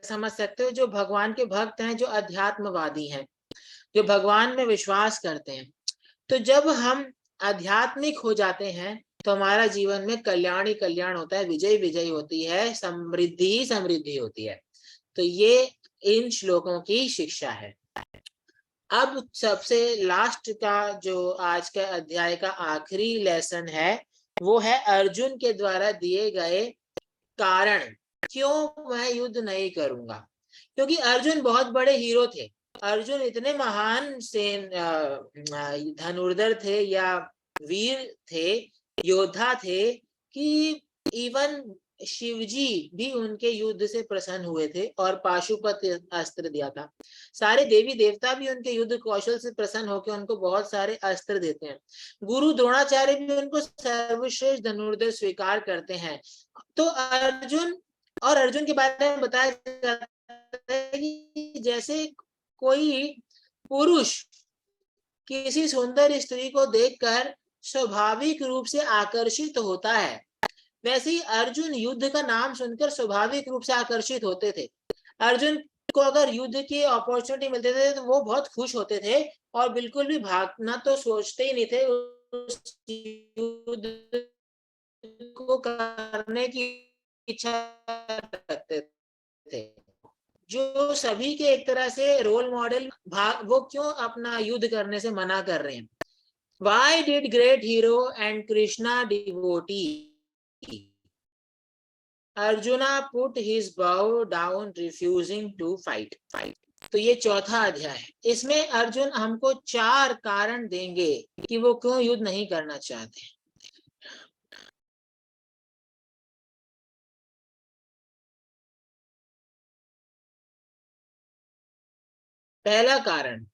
समझ सकते हो जो भगवान के भक्त हैं, जो अध्यात्मवादी हैं, जो भगवान में विश्वास करते हैं। तो जब हम आध्यात्मिक हो जाते हैं तो हमारा जीवन में कल्याण ही कल्याण होता है, विजय विजय होती है, समृद्धि ही समृद्धि होती है। तो ये इन श्लोकों की शिक्षा है। अब सबसे लास्ट का जो आज का अध्याय का आखिरी लेसन है वो है अर्जुन के द्वारा दिए गए कारण, क्यों मैं युद्ध नहीं करूंगा। क्योंकि अर्जुन बहुत बड़े हीरो थे, अर्जुन इतने महान से धनुर्धर थे या वीर थे, योद्धा थे कि इवन शिवजी भी उनके युद्ध से प्रसन्न हुए थे और पाशुपत अस्त्र दिया था। सारे देवी देवता भी उनके युद्ध कौशल से प्रसन्न होकर उनको बहुत सारे अस्त्र देते हैं। गुरु द्रोणाचार्य भी उनको सर्वश्रेष्ठ धनुर्धर स्वीकार करते हैं। तो अर्जुन के बारे में बताया जाता है कि जैसे कोई पुरुष किसी सुंदर स्त्री को देखकर स्वाभाविक रूप से आकर्षित होता है, वैसे ही अर्जुन युद्ध का नाम सुनकर स्वाभाविक रूप से आकर्षित होते थे। अर्जुन को अगर युद्ध की अपॉर्चुनिटी मिलते थे तो वो बहुत खुश होते थे और बिल्कुल भी भागना तो सोचते ही नहीं थे, उस युद्ध को करने की इच्छा रखते थे। जो सभी के एक तरह से रोल मॉडल, वो क्यों अपना युद्ध करने से मना कर रहे हैं? Why did great hero and Krishna devotee Arjuna put his bow down refusing to fight? तो ये चौथा अध्याय है, इसमें अर्जुन हमको 4 कारण देंगे कि वो क्यों युद्ध नहीं करना चाहते। पहला कारण,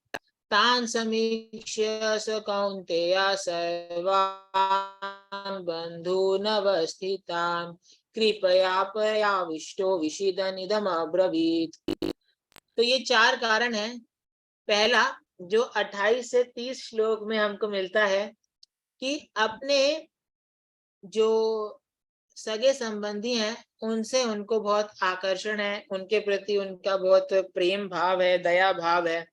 तान समीक्ष्य स कौन्तेय सर्वान् बन्धून् अवस्थितान् कृपया पर्याविष्टो विषीदन् इदम् अब्रवीत्। तो ये 4 कारण हैं। पहला जो 28 से 30 श्लोक में हमको मिलता है कि अपने जो सगे संबंधी हैं उनसे उनको बहुत आकर्षण है, उनके प्रति उनका बहुत प्रेम भाव है, दया भाव है,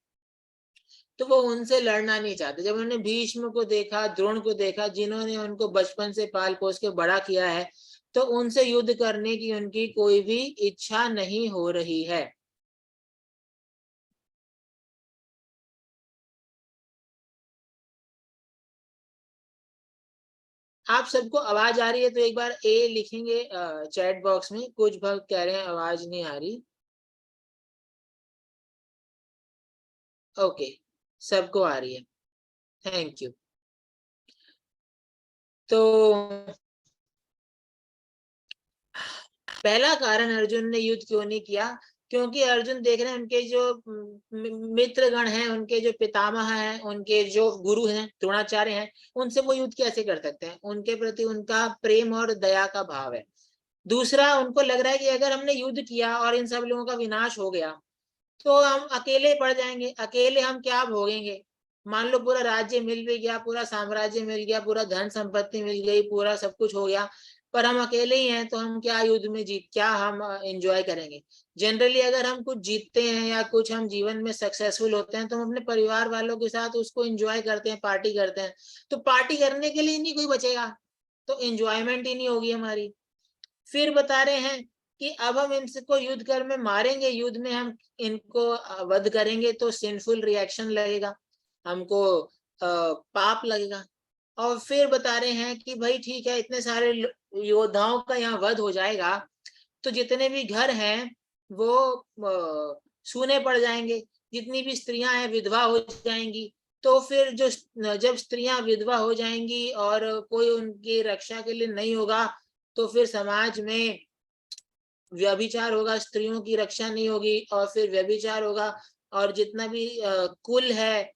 तो वो उनसे लड़ना नहीं चाहते। जब उन्होंने भीष्म को देखा, द्रोण को देखा, जिन्होंने उनको बचपन से पाल पोस के बड़ा किया है, तो उनसे युद्ध करने की उनकी कोई भी इच्छा नहीं हो रही है। आप सबको आवाज आ रही है तो एक बार ए लिखेंगे चैट बॉक्स में। कुछ भक्त कह रहे हैं आवाज नहीं आ रही। ओके, सबको आ रही है, थैंक यू। तो पहला कारण अर्जुन ने युद्ध क्यों नहीं किया, क्योंकि अर्जुन देख रहे हैं उनके जो मित्रगण हैं, उनके जो पितामह हैं, उनके जो गुरु हैं द्रोणाचार्य हैं, उनसे वो युद्ध कैसे कर सकते हैं। उनके प्रति उनका प्रेम और दया का भाव है। दूसरा, उनको लग रहा है कि अगर हमने युद्ध किया और इन सब लोगों का विनाश हो गया तो हम अकेले पड़ जाएंगे, अकेले हम क्या भोगेंगे। मान लो पूरा राज्य मिल भी गया, पूरा साम्राज्य मिल गया, पूरा धन संपत्ति मिल गई, पूरा सब कुछ हो गया, पर हम अकेले ही हैं तो हम क्या युद्ध में क्या हम एंजॉय करेंगे। जनरली अगर हम कुछ जीतते हैं या कुछ हम जीवन में सक्सेसफुल होते हैं तो हम अपने परिवार वालों के साथ उसको एंजॉय करते हैं, पार्टी करते हैं। तो पार्टी करने के लिए नहीं कोई बचेगा, तो एंजॉयमेंट ही नहीं होगी हमारी। फिर बता रहे हैं कि अब हम इनको युद्ध कर में मारेंगे, युद्ध में हम इनको वध करेंगे तो सिंफुल रिएक्शन लगेगा, हमको पाप लगेगा। और फिर बता रहे हैं कि भाई ठीक है, इतने सारे योद्धाओं का यहाँ वध हो जाएगा तो जितने भी घर हैं वो सूने पड़ जाएंगे, जितनी भी स्त्रियां हैं विधवा हो जाएंगी। तो फिर जब स्त्रियां विधवा हो जाएंगी और कोई उनकी रक्षा के लिए नहीं होगा तो फिर समाज में व्यभिचार होगा, स्त्रियों की रक्षा नहीं होगी और फिर व्यभिचार होगा और जितना भी कुल है,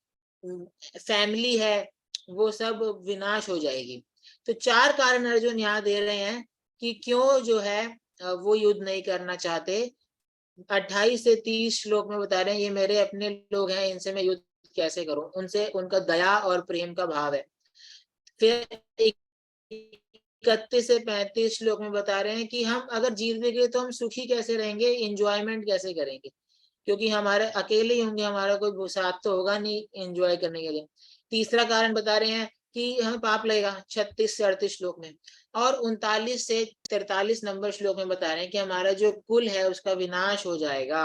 फैमिली है, वो सब विनाश हो जाएगी। तो 4 कारण अर्जुन यहाँ दे रहे हैं कि क्यों जो है वो युद्ध नहीं करना चाहते। 28 से 30 श्लोक में बता रहे हैं ये मेरे अपने लोग हैं, इनसे मैं युद्ध कैसे करूं। उनसे उनका दया और प्रेम का भाव है। फिर 31 से 35 श्लोक में बता रहे हैं कि हम अगर जीत भी गए तो हम सुखी कैसे रहेंगे, एंजॉयमेंट कैसे करेंगे, क्योंकि हमारे अकेले ही होंगे, हमारा कोई साथ तो होगा नहीं एंजॉय करने के लिए। तीसरा कारण बता रहे हैं कि हमें पाप लगेगा 36 से 38 श्लोक में, और 39 से 43 नंबर श्लोक में बता रहे हैं कि हमारा जो कुल है उसका विनाश हो जाएगा,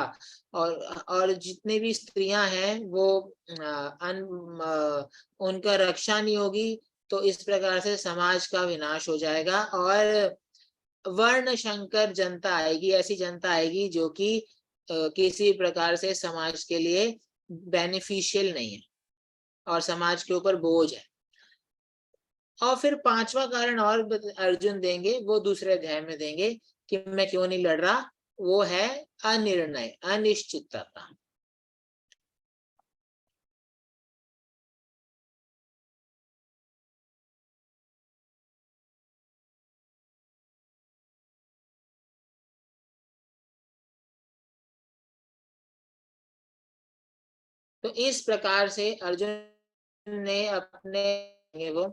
और जितनी भी स्त्रियां हैं वो उनका रक्षा नहीं होगी, तो इस प्रकार से समाज का विनाश हो जाएगा, और वर्ण शंकर जनता आएगी, ऐसी जनता आएगी जो कि किसी प्रकार से समाज के लिए बेनिफिशियल नहीं है और समाज के ऊपर बोझ है। और फिर 5वां कारण और अर्जुन देंगे, वो दूसरे अध्याय में देंगे कि मैं क्यों नहीं लड़ रहा, वो है अनिर्णय, अनिश्चितता। तो इस प्रकार से अर्जुन ने अपने वो,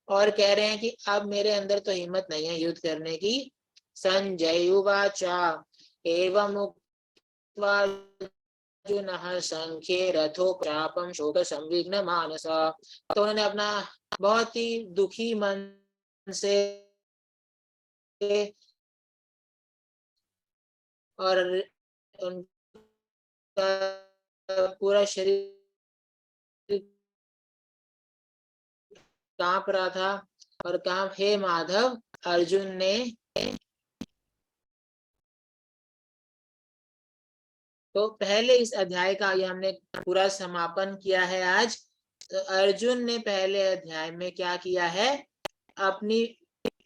और कह रहे हैं कि अब मेरे अंदर तो हिम्मत नहीं है युद्ध करने की। संजय उवाचा एवं उक्त्वा अर्जुनः संख्ये रथो चापम शोक संविघ्न मानस। तो उन्होंने अपना बहुत ही दुखी मन से और उनका पूरा शरीर कांप रहा था और कांप, हे माधव, अर्जुन ने तो पहले इस अध्याय का ये हमने पूरा समापन किया है आज। तो अर्जुन ने पहले अध्याय में क्या किया है, अपनी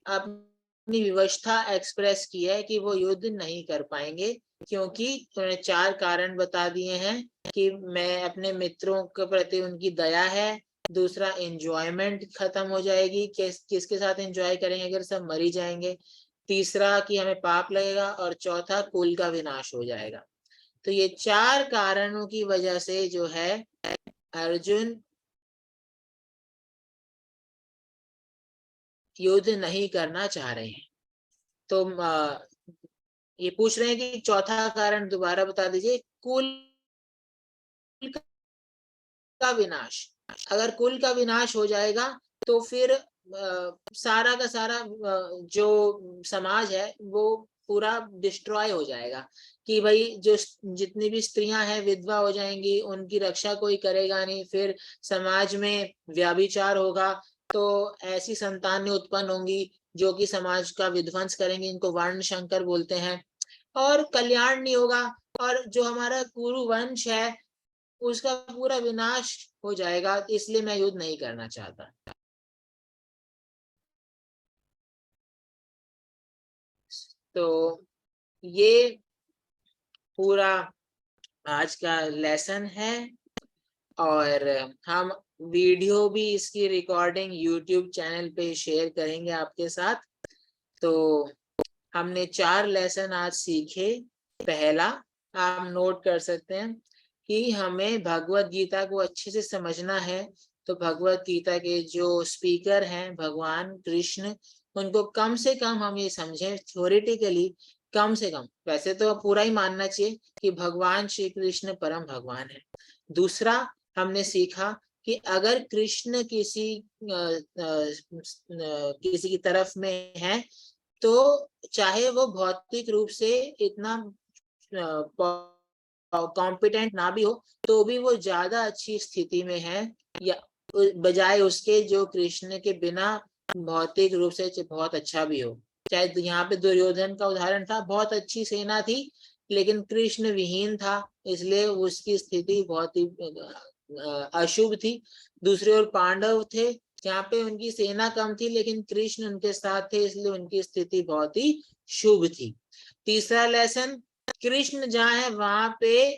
अपनी विवशता एक्सप्रेस की है कि वो युद्ध नहीं कर पाएंगे, क्योंकि उन्होंने 4 कारण बता दिए हैं कि मैं अपने मित्रों के प्रति उनकी दया है, दूसरा एंजॉयमेंट खत्म हो जाएगी, किसके साथ एंजॉय करेंगे अगर सब मर ही जाएंगे, तीसरा कि हमें पाप लगेगा, और चौथा कुल का विनाश हो जाएगा। तो ये 4 कारणों की वजह से जो है अर्जुन युद्ध नहीं करना चाह रहे हैं। तो ये पूछ रहे हैं कि चौथा कारण दोबारा बता दीजिए। कुल का विनाश, अगर कुल का विनाश हो जाएगा तो फिर सारा का सारा जो समाज है वो पूरा डिस्ट्रॉय हो जाएगा, कि भाई जो जितनी भी स्त्रियां हैं विधवा हो जाएंगी, उनकी रक्षा कोई करेगा नहीं, फिर समाज में व्यभिचार होगा, तो ऐसी संतानें उत्पन्न होंगी जो कि समाज का विध्वंस करेंगे, इनको वर्ण शंकर बोलते हैं, और कल्याण नहीं होगा, और जो हमारा कुरु वंश है उसका पूरा विनाश हो जाएगा, इसलिए मैं युद्ध नहीं करना चाहता। तो ये पूरा आज का लेसन है, और हम वीडियो भी इसकी रिकॉर्डिंग यूट्यूब चैनल पे शेयर करेंगे आपके साथ। तो हमने 4 लेसन आज सीखे। पहला, आप नोट कर सकते हैं कि हमें भगवत गीता को अच्छे से समझना है, तो भगवत गीता के जो स्पीकर हैं भगवान कृष्ण, उनको कम से कम हम ये समझें थ्योरेटिकली, कम से कम, वैसे तो पूरा ही मानना चाहिए कि भगवान श्री कृष्ण परम भगवान है। दूसरा, हमने सीखा कि अगर कृष्ण किसी की तरफ में है, तो चाहे वो भौतिक रूप से इतना कॉम्पिटेंट ना भी हो, तो भी वो ज्यादा अच्छी स्थिति में है या बजाय उसके जो कृष्ण के बिना भौतिक रूप से बहुत अच्छा भी हो। चाहे यहाँ पे दुर्योधन का उदाहरण था, बहुत अच्छी सेना थी लेकिन कृष्ण विहीन था, इसलिए उसकी स्थिति बहुत ही अशुभ थी। दूसरी ओर पांडव थे, जहाँ पे उनकी सेना कम थी लेकिन कृष्ण उनके साथ थे, इसलिए उनकी स्थिति बहुत ही शुभ थी। तीसरा लेसन, कृष्ण जहाँ है वहां पे,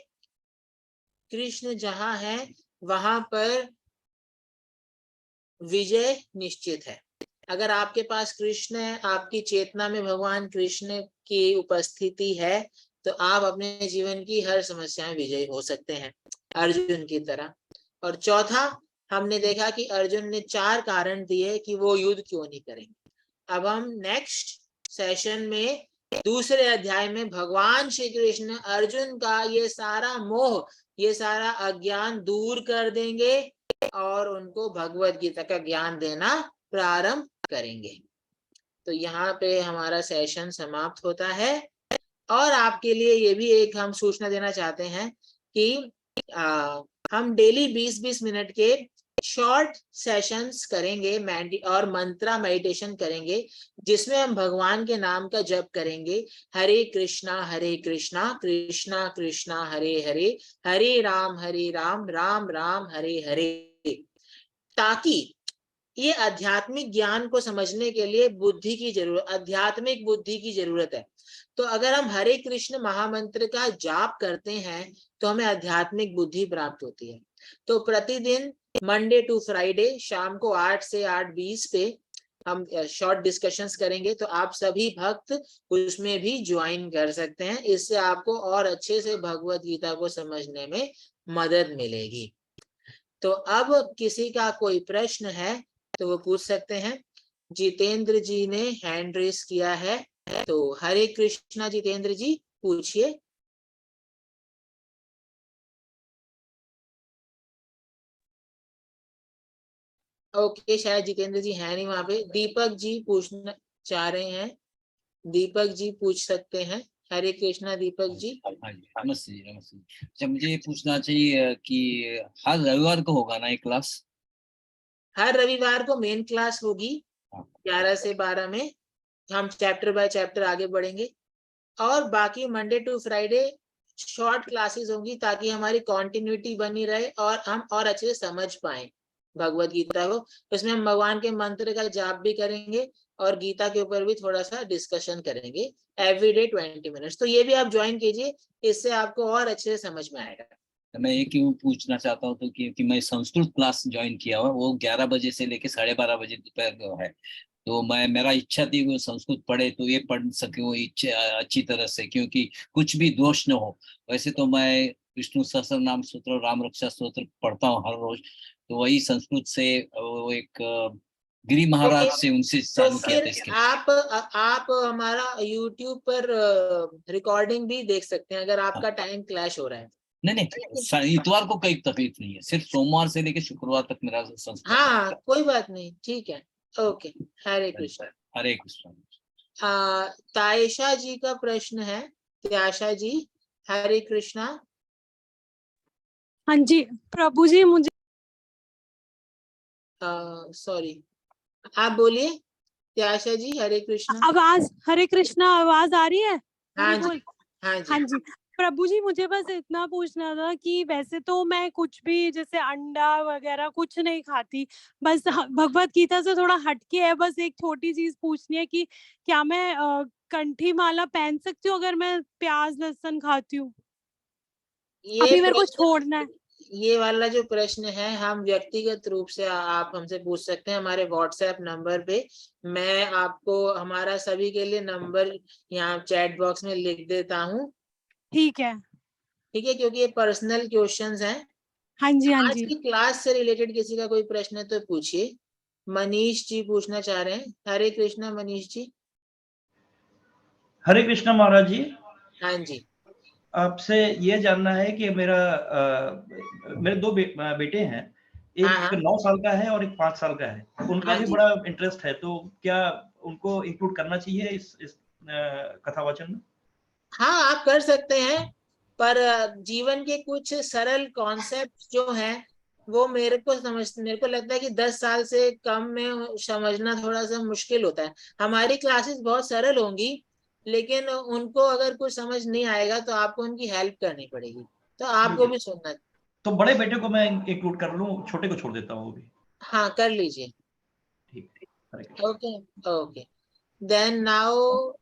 कृष्ण जहाँ है वहां पर विजय निश्चित है। अगर आपके पास कृष्ण है, आपकी चेतना में भगवान कृष्ण की उपस्थिति है, तो आप अपने जीवन की हर समस्या में विजयी हो सकते हैं, अर्जुन की तरह। और चौथा, हमने देखा कि अर्जुन ने 4 कारण दिए कि वो युद्ध क्यों नहीं करेंगे। अब हम नेक्स्ट सेशन में दूसरे अध्याय में भगवान श्री कृष्ण अर्जुन का ये सारा मोह, ये सारा अज्ञान दूर कर देंगे और उनको भगवत गीता का ज्ञान देना प्रारंभ करेंगे। तो यहाँ पे हमारा सेशन समाप्त होता है। और आपके लिए ये भी एक हम सूचना देना चाहते हैं कि हम डेली 20-20 मिनट के शॉर्ट सेशंस करेंगे और मंत्रा मेडिटेशन करेंगे, जिसमें हम भगवान के नाम का जप करेंगे, हरे कृष्णा कृष्णा कृष्णा हरे हरे, हरे राम राम राम हरे हरे, ताकि ये आध्यात्मिक ज्ञान को समझने के लिए बुद्धि की जरूरत, आध्यात्मिक बुद्धि की जरूरत है। तो अगर हम हरे कृष्ण महामंत्र का जाप करते हैं तो हमें आध्यात्मिक बुद्धि प्राप्त होती है। तो प्रतिदिन मंडे टू फ्राइडे शाम को 8 से 8:20 पे हम शॉर्ट डिस्कशंस करेंगे। तो आप सभी भक्त उसमें भी ज्वाइन कर सकते हैं। इससे आपको और अच्छे से भगवत गीता को समझने में मदद मिलेगी। तो अब किसी का कोई प्रश्न है तो वो पूछ सकते हैं। जितेंद्र जी ने हैंड रेस किया है, तो हरे कृष्णा जितेंद्र जी, पूछिए। ओके, शायद जितेंद्र जी है नहीं वहां पे। दीपक जी पूछना चाह रहे हैं, दीपक जी पूछ सकते हैं। हरे कृष्णा दीपक जी। नमस्ते जी, नमस्ते। अच्छा, मुझे ये पूछना चाहिए कि हर रविवार को होगा ना ये क्लास? हर रविवार को मेन क्लास होगी 11 से 12 में। हम चैप्टर बाय चैप्टर आगे बढ़ेंगे और बाकी Monday to Friday short classes होंगी, ताकि हमारी कंटिन्यूटी बनी रहे और हम और अच्छे से समझ पाए भगवत गीता को। इसमें हम भगवान के मंत्र का जाप भी करेंगे और गीता के ऊपर भी थोड़ा सा डिस्कशन करेंगे एवरीडे 20 मिनट्स। तो ये भी आप ज्वाइन कीजिए, इससे आपको और अच्छे से समझ में आएगा। मैं ये क्यों पूछना चाहता हूँ तो क्योंकि मैं संस्कृत क्लास ज्वाइन किया हुआ, वो 11 बजे से लेके 12:30 बजे दोपहर को है। तो मेरा इच्छा थी वो संस्कृत पढ़े तो ये पढ़ सके वो इच्छा अच्छी तरह से, क्योंकि कुछ भी दोष न हो। वैसे तो मैं विष्णु सहस्त्रनाम स्तोत्र, राम रक्षा स्तोत्र पढ़ता हूँ हर रोज। तो वही संस्कृत से वो एक गिरी महाराज से उनसे तो चालू किया था फिर इसके। आप हमारा YouTube पर रिकॉर्डिंग भी देख सकते हैं अगर आपका टाइम क्लैश हो रहा है। नहीं, इतवार को कोई तकलीफ नहीं है, सिर्फ सोमवार से लेकर शुक्रवार तक मेरा संस्कृत। हाँ, कोई बात नहीं, ठीक है, ओके। हरे कृष्ण। हरे कृष्ण। तायशा जी का प्रश्न है, त्याशा जी। हरे कृष्णा। हाँ जी प्रभु जी, मुझे सॉरी, आप बोलिए त्याशा जी। हरे कृष्णा। आवाज, हरे कृष्णा, आवाज आ रही है? हाँ बोल। जी, हाँ जी, हाँ जी प्रभु जी, मुझे बस इतना पूछना था कि वैसे तो मैं कुछ भी जैसे अंडा वगैरह कुछ नहीं खाती, बस भगवत गीता से थोड़ा हटके है। बस एक छोटी चीज पूछनी है कि क्या मैं कंठी माला पहन सकती हूँ अगर मैं प्याज लहसुन खाती हूँ? अभी मेरे को छोड़ना है। ये वाला जो प्रश्न है हम व्यक्तिगत रूप से आप हमसे पूछ सकते हैं हमारे व्हाट्सएप नंबर पे। मैं आपको हमारा सभी के लिए नंबर यहाँ चैट बॉक्स में लिख देता हूँ। ठीक है, ठीक है, क्योंकि ये पर्सनल क्वेश्चंस हैं। हाँ जी, हाँ आज जी। की क्लास से रिलेटेड किसी का कोई प्रश्न है तो पूछिए। मनीष जी पूछना चाह रहे हैं। हरे कृष्णा मनीष जी। हरे कृष्णा महाराज जी। हाँ जी। आपसे ये जानना है कि मेरे दो बेटे हैं, एक 9 साल का है और एक 5 साल का है। उनका भी बड़ा इंटरेस्ट है, तो क्या उनको इंक्लूड करना चाहिए इस कथावाचन में? हाँ, आप कर सकते हैं, पर जीवन के कुछ सरल कॉन्सेप्ट जो हैं वो मेरे को लगता है कि 10 साल से कम में समझना थोड़ा सा मुश्किल होता है। हमारी क्लासेस बहुत सरल होंगी, लेकिन उनको अगर कुछ समझ नहीं आएगा तो आपको उनकी हेल्प करनी पड़ेगी, तो आपको भी सुनना। तो बड़े बेटे को मैं इंक्लूड कर लूं, छोटे को छोड़ देता हूँ अभी? हाँ, कर लीजिए। ठीक, ओके ओके। देन नाउ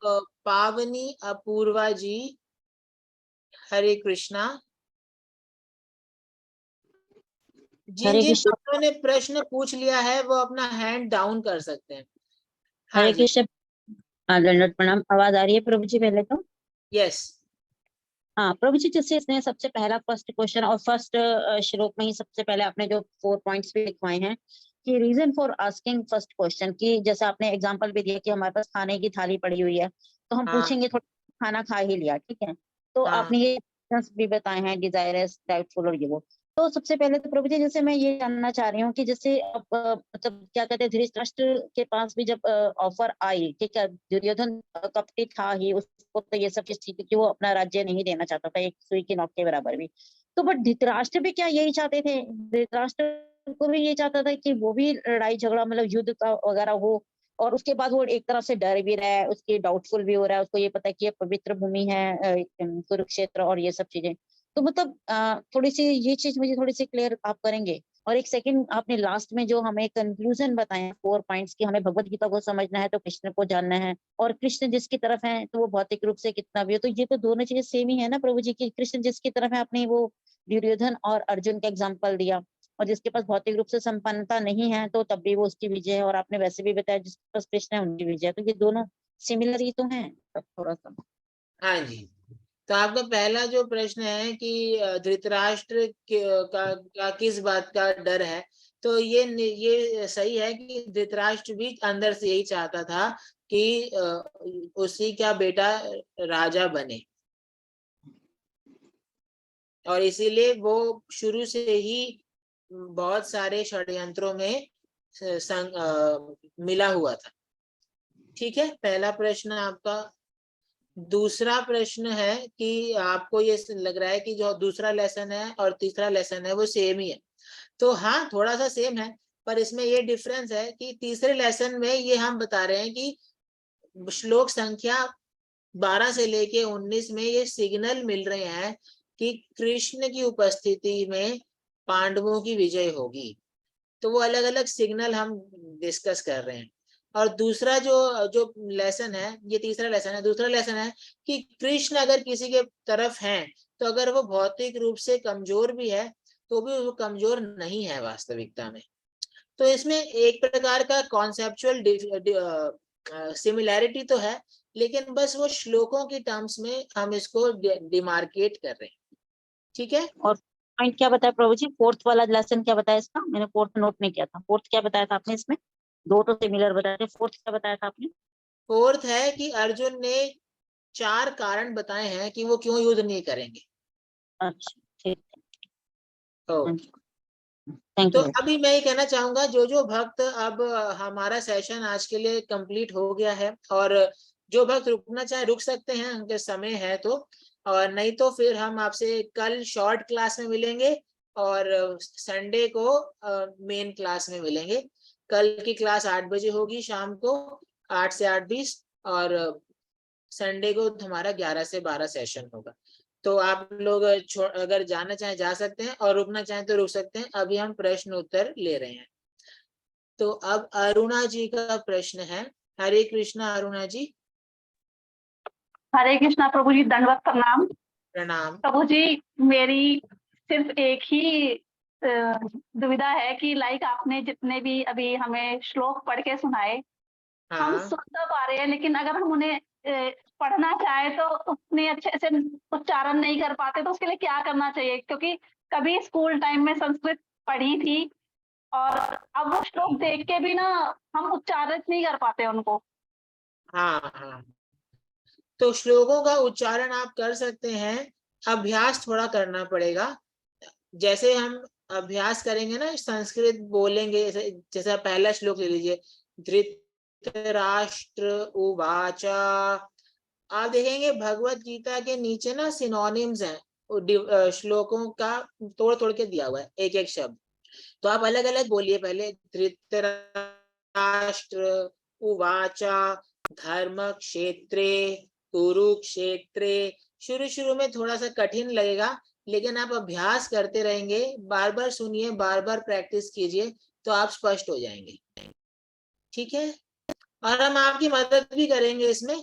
पावनी अपूर्वा जी। हरे कृष्णा। जिन जिन बच्चों ने प्रश्न पूछ लिया है वो अपना हैंड डाउन कर सकते हैं। हरे कृष्ण। दंडवत प्रणाम। आवाज आ रही है प्रभु जी? पहले तो यस। हाँ प्रभु जी, जैसे इसने सबसे पहला फर्स्ट क्वेश्चन और फर्स्ट श्लोक में ही सबसे पहले आपने जो 4 पॉइंट्स भी लिखवाए हैं कि reason for asking first question, कि जैसे आपने एग्जांपल भी दिया कि हमारे पास खाने की थाली पड़ी हुई है, तो हम पूछेंगे थोड़ा खाना खा ही लिया, ठीक है। तो आपने ये भी बताए हैं, डिजायरस, डाउटफुल और ये वो। तो सबसे पहले तो प्रभु जी जैसे मैं ये जानना चाह रही हूँ कि जैसे अब मतलब क्या कहते हैं, धृतराष्ट्र के पास भी जब ऑफर आई, ठीक है, दुर्योधन कपटी था ही, उसको तो ये सब चीज थी क्योंकि वो अपना राज्य नहीं देना चाहता था, एक सुई की नोक के बराबर भी। तो बट धृतराष्ट्र भी क्या यही चाहते थे? धृतराष्ट्र को भी ये चाहता था कि वो भी लड़ाई झगड़ा मतलब युद्ध का वगैरह हो, और उसके बाद वो एक तरफ से डर भी रहा है, उसके डाउटफुल भी हो रहा है, उसको ये पता है कि ये पवित्र भूमि है कुरुक्षेत्र और ये सब चीजें। तो मतलब थोड़ी सी ये चीज मुझे थोड़ी सी क्लियर आप करेंगे। और एक सेकंड, आपने लास्ट में जो हमें कंक्लूजन बताए 4 पॉइंट्स की, हमें भगवत गीता को समझना है तो कृष्ण को जानना है, और कृष्ण जिसकी तरफ है तो वो भौतिक रूप से कितना भी हो, तो ये तो दोनों चीजें सेम ही है ना प्रभु जी की। कृष्ण जिसकी तरफ है, आपने वो दुर्योधन और अर्जुन का एग्जाम्पल दिया, और जिसके पास भौतिक रूप से संपन्नता नहीं है तो तब भी वो उसकी विजय है, और आपने वैसे भी बताया जिसके पास कृष्ण है उनकी विजय है। तो ये दोनों सिमिलर ही तो है थोड़ा सा। हाँ जी, तो आपका पहला जो प्रश्न है कि धृतराष्ट्र का किस बात का डर है, तो ये सही है कि धृतराष्ट्र भी अंदर से यही चाहता था कि उसी का बेटा राजा बने, और इसीलिए वो शुरू से ही बहुत सारे षड्यंत्रों में मिला हुआ था। ठीक है, पहला प्रश्न आपका। दूसरा प्रश्न है कि आपको ये लग रहा है कि जो दूसरा लेसन है और तीसरा लेसन है वो सेम ही है, तो हाँ थोड़ा सा सेम है, पर इसमें ये डिफरेंस है कि तीसरे लेसन में ये हम बता रहे हैं कि श्लोक संख्या 12 से लेके 19 में ये सिग्नल मिल रहे हैं कि कृष्ण की उपस्थिति में पांडवों की विजय होगी, तो वो अलग अलग सिग्नल हम डिस्कस कर रहे हैं। और दूसरा जो लेसन है, ये तीसरा लेसन है, दूसरा लेसन है कि कृष्ण अगर किसी के तरफ हैं तो अगर वो भौतिक रूप से कमजोर भी है तो भी वो कमजोर नहीं है वास्तविकता में। तो इसमें एक प्रकार का कॉन्सेप्चुअल सिमिलैरिटी तो है, लेकिन बस वो श्लोकों की टर्म्स में हम इसको डिमार्केट कर रहे हैं। ठीक है, और पॉइंट क्या बताया प्रभु जी, फोर्थ वाला लेसन क्या बताया इसका? मैंने फोर्थ नोट नहीं किया था, फोर्थ क्या बताया था आपने इसमें? दो तो सिमिलर बताए थे, फोर्थ क्या बताया था आपने? फोर्थ है कि अर्जुन ने 4 कारण बताए हैं कि वो क्यों युद्ध नहीं करेंगे। अच्छा ठीक है। थैंक तो यू। अभी मैं ये कहना चाहूंगा, जो भक्त, अब हमारा सेशन आज के लिए कंप्लीट हो गया है, और जो भक्त रुकना चाहे रुक सकते हैं, उनके समय है तो, और नहीं तो फिर हम आपसे कल शॉर्ट क्लास में मिलेंगे और संडे को मेन क्लास में मिलेंगे। कल की क्लास 8 बजे होगी शाम को, 8 से 8:20, और संडे को हमारा 11 से 12 सेशन होगा। तो आप लोग अगर जाना चाहें जा सकते हैं, और रुकना चाहें तो रुक सकते हैं। अभी हम प्रश्न उत्तर ले रहे हैं। तो अब अरुणा जी का प्रश्न है। हरे कृष्णा अरुणा जी। हरे कृष्णा प्रभु जी, दंडवत प्रणाम। प्रणाम प्रभु जी, मेरी सिर्फ एक ही दुविधा है कि लाइक आपने जितने भी अभी हमें श्लोक पढ़ के सुनाए, हम सुन तो पा रहे हैं, लेकिन अगर हम उन्हें पढ़ना चाहे तो उतने अच्छे से उच्चारण नहीं कर पाते, तो उसके लिए क्या करना चाहिए? क्योंकि कभी स्कूल टाइम में संस्कृत पढ़ी थी, और अब वो श्लोक देख के भी ना हम उच्चारित नहीं कर पाते उनको। हाँ, तो श्लोकों का उच्चारण आप कर सकते हैं, अभ्यास थोड़ा करना पड़ेगा। जैसे हम अभ्यास करेंगे ना, संस्कृत बोलेंगे, जैसे पहला श्लोक ले लीजिए, धृतराष्ट्र उवाचा। आप देखेंगे भगवत गीता के नीचे ना सिनोनिम्स हैं, श्लोकों का तोड़ तोड़ के दिया हुआ है, एक एक शब्द। तो आप अलग अलग बोलिए, पहले धृतराष्ट्र उवाचा धर्म क्षेत्रे कुरुक्षेत्रे। शुरू में थोड़ा सा कठिन लगेगा, लेकिन आप अभ्यास करते रहेंगे, बार बार सुनिए, बार बार प्रैक्टिस कीजिए, तो आप स्पष्ट हो जाएंगे। ठीक है, और हम आपकी मदद भी करेंगे इसमें।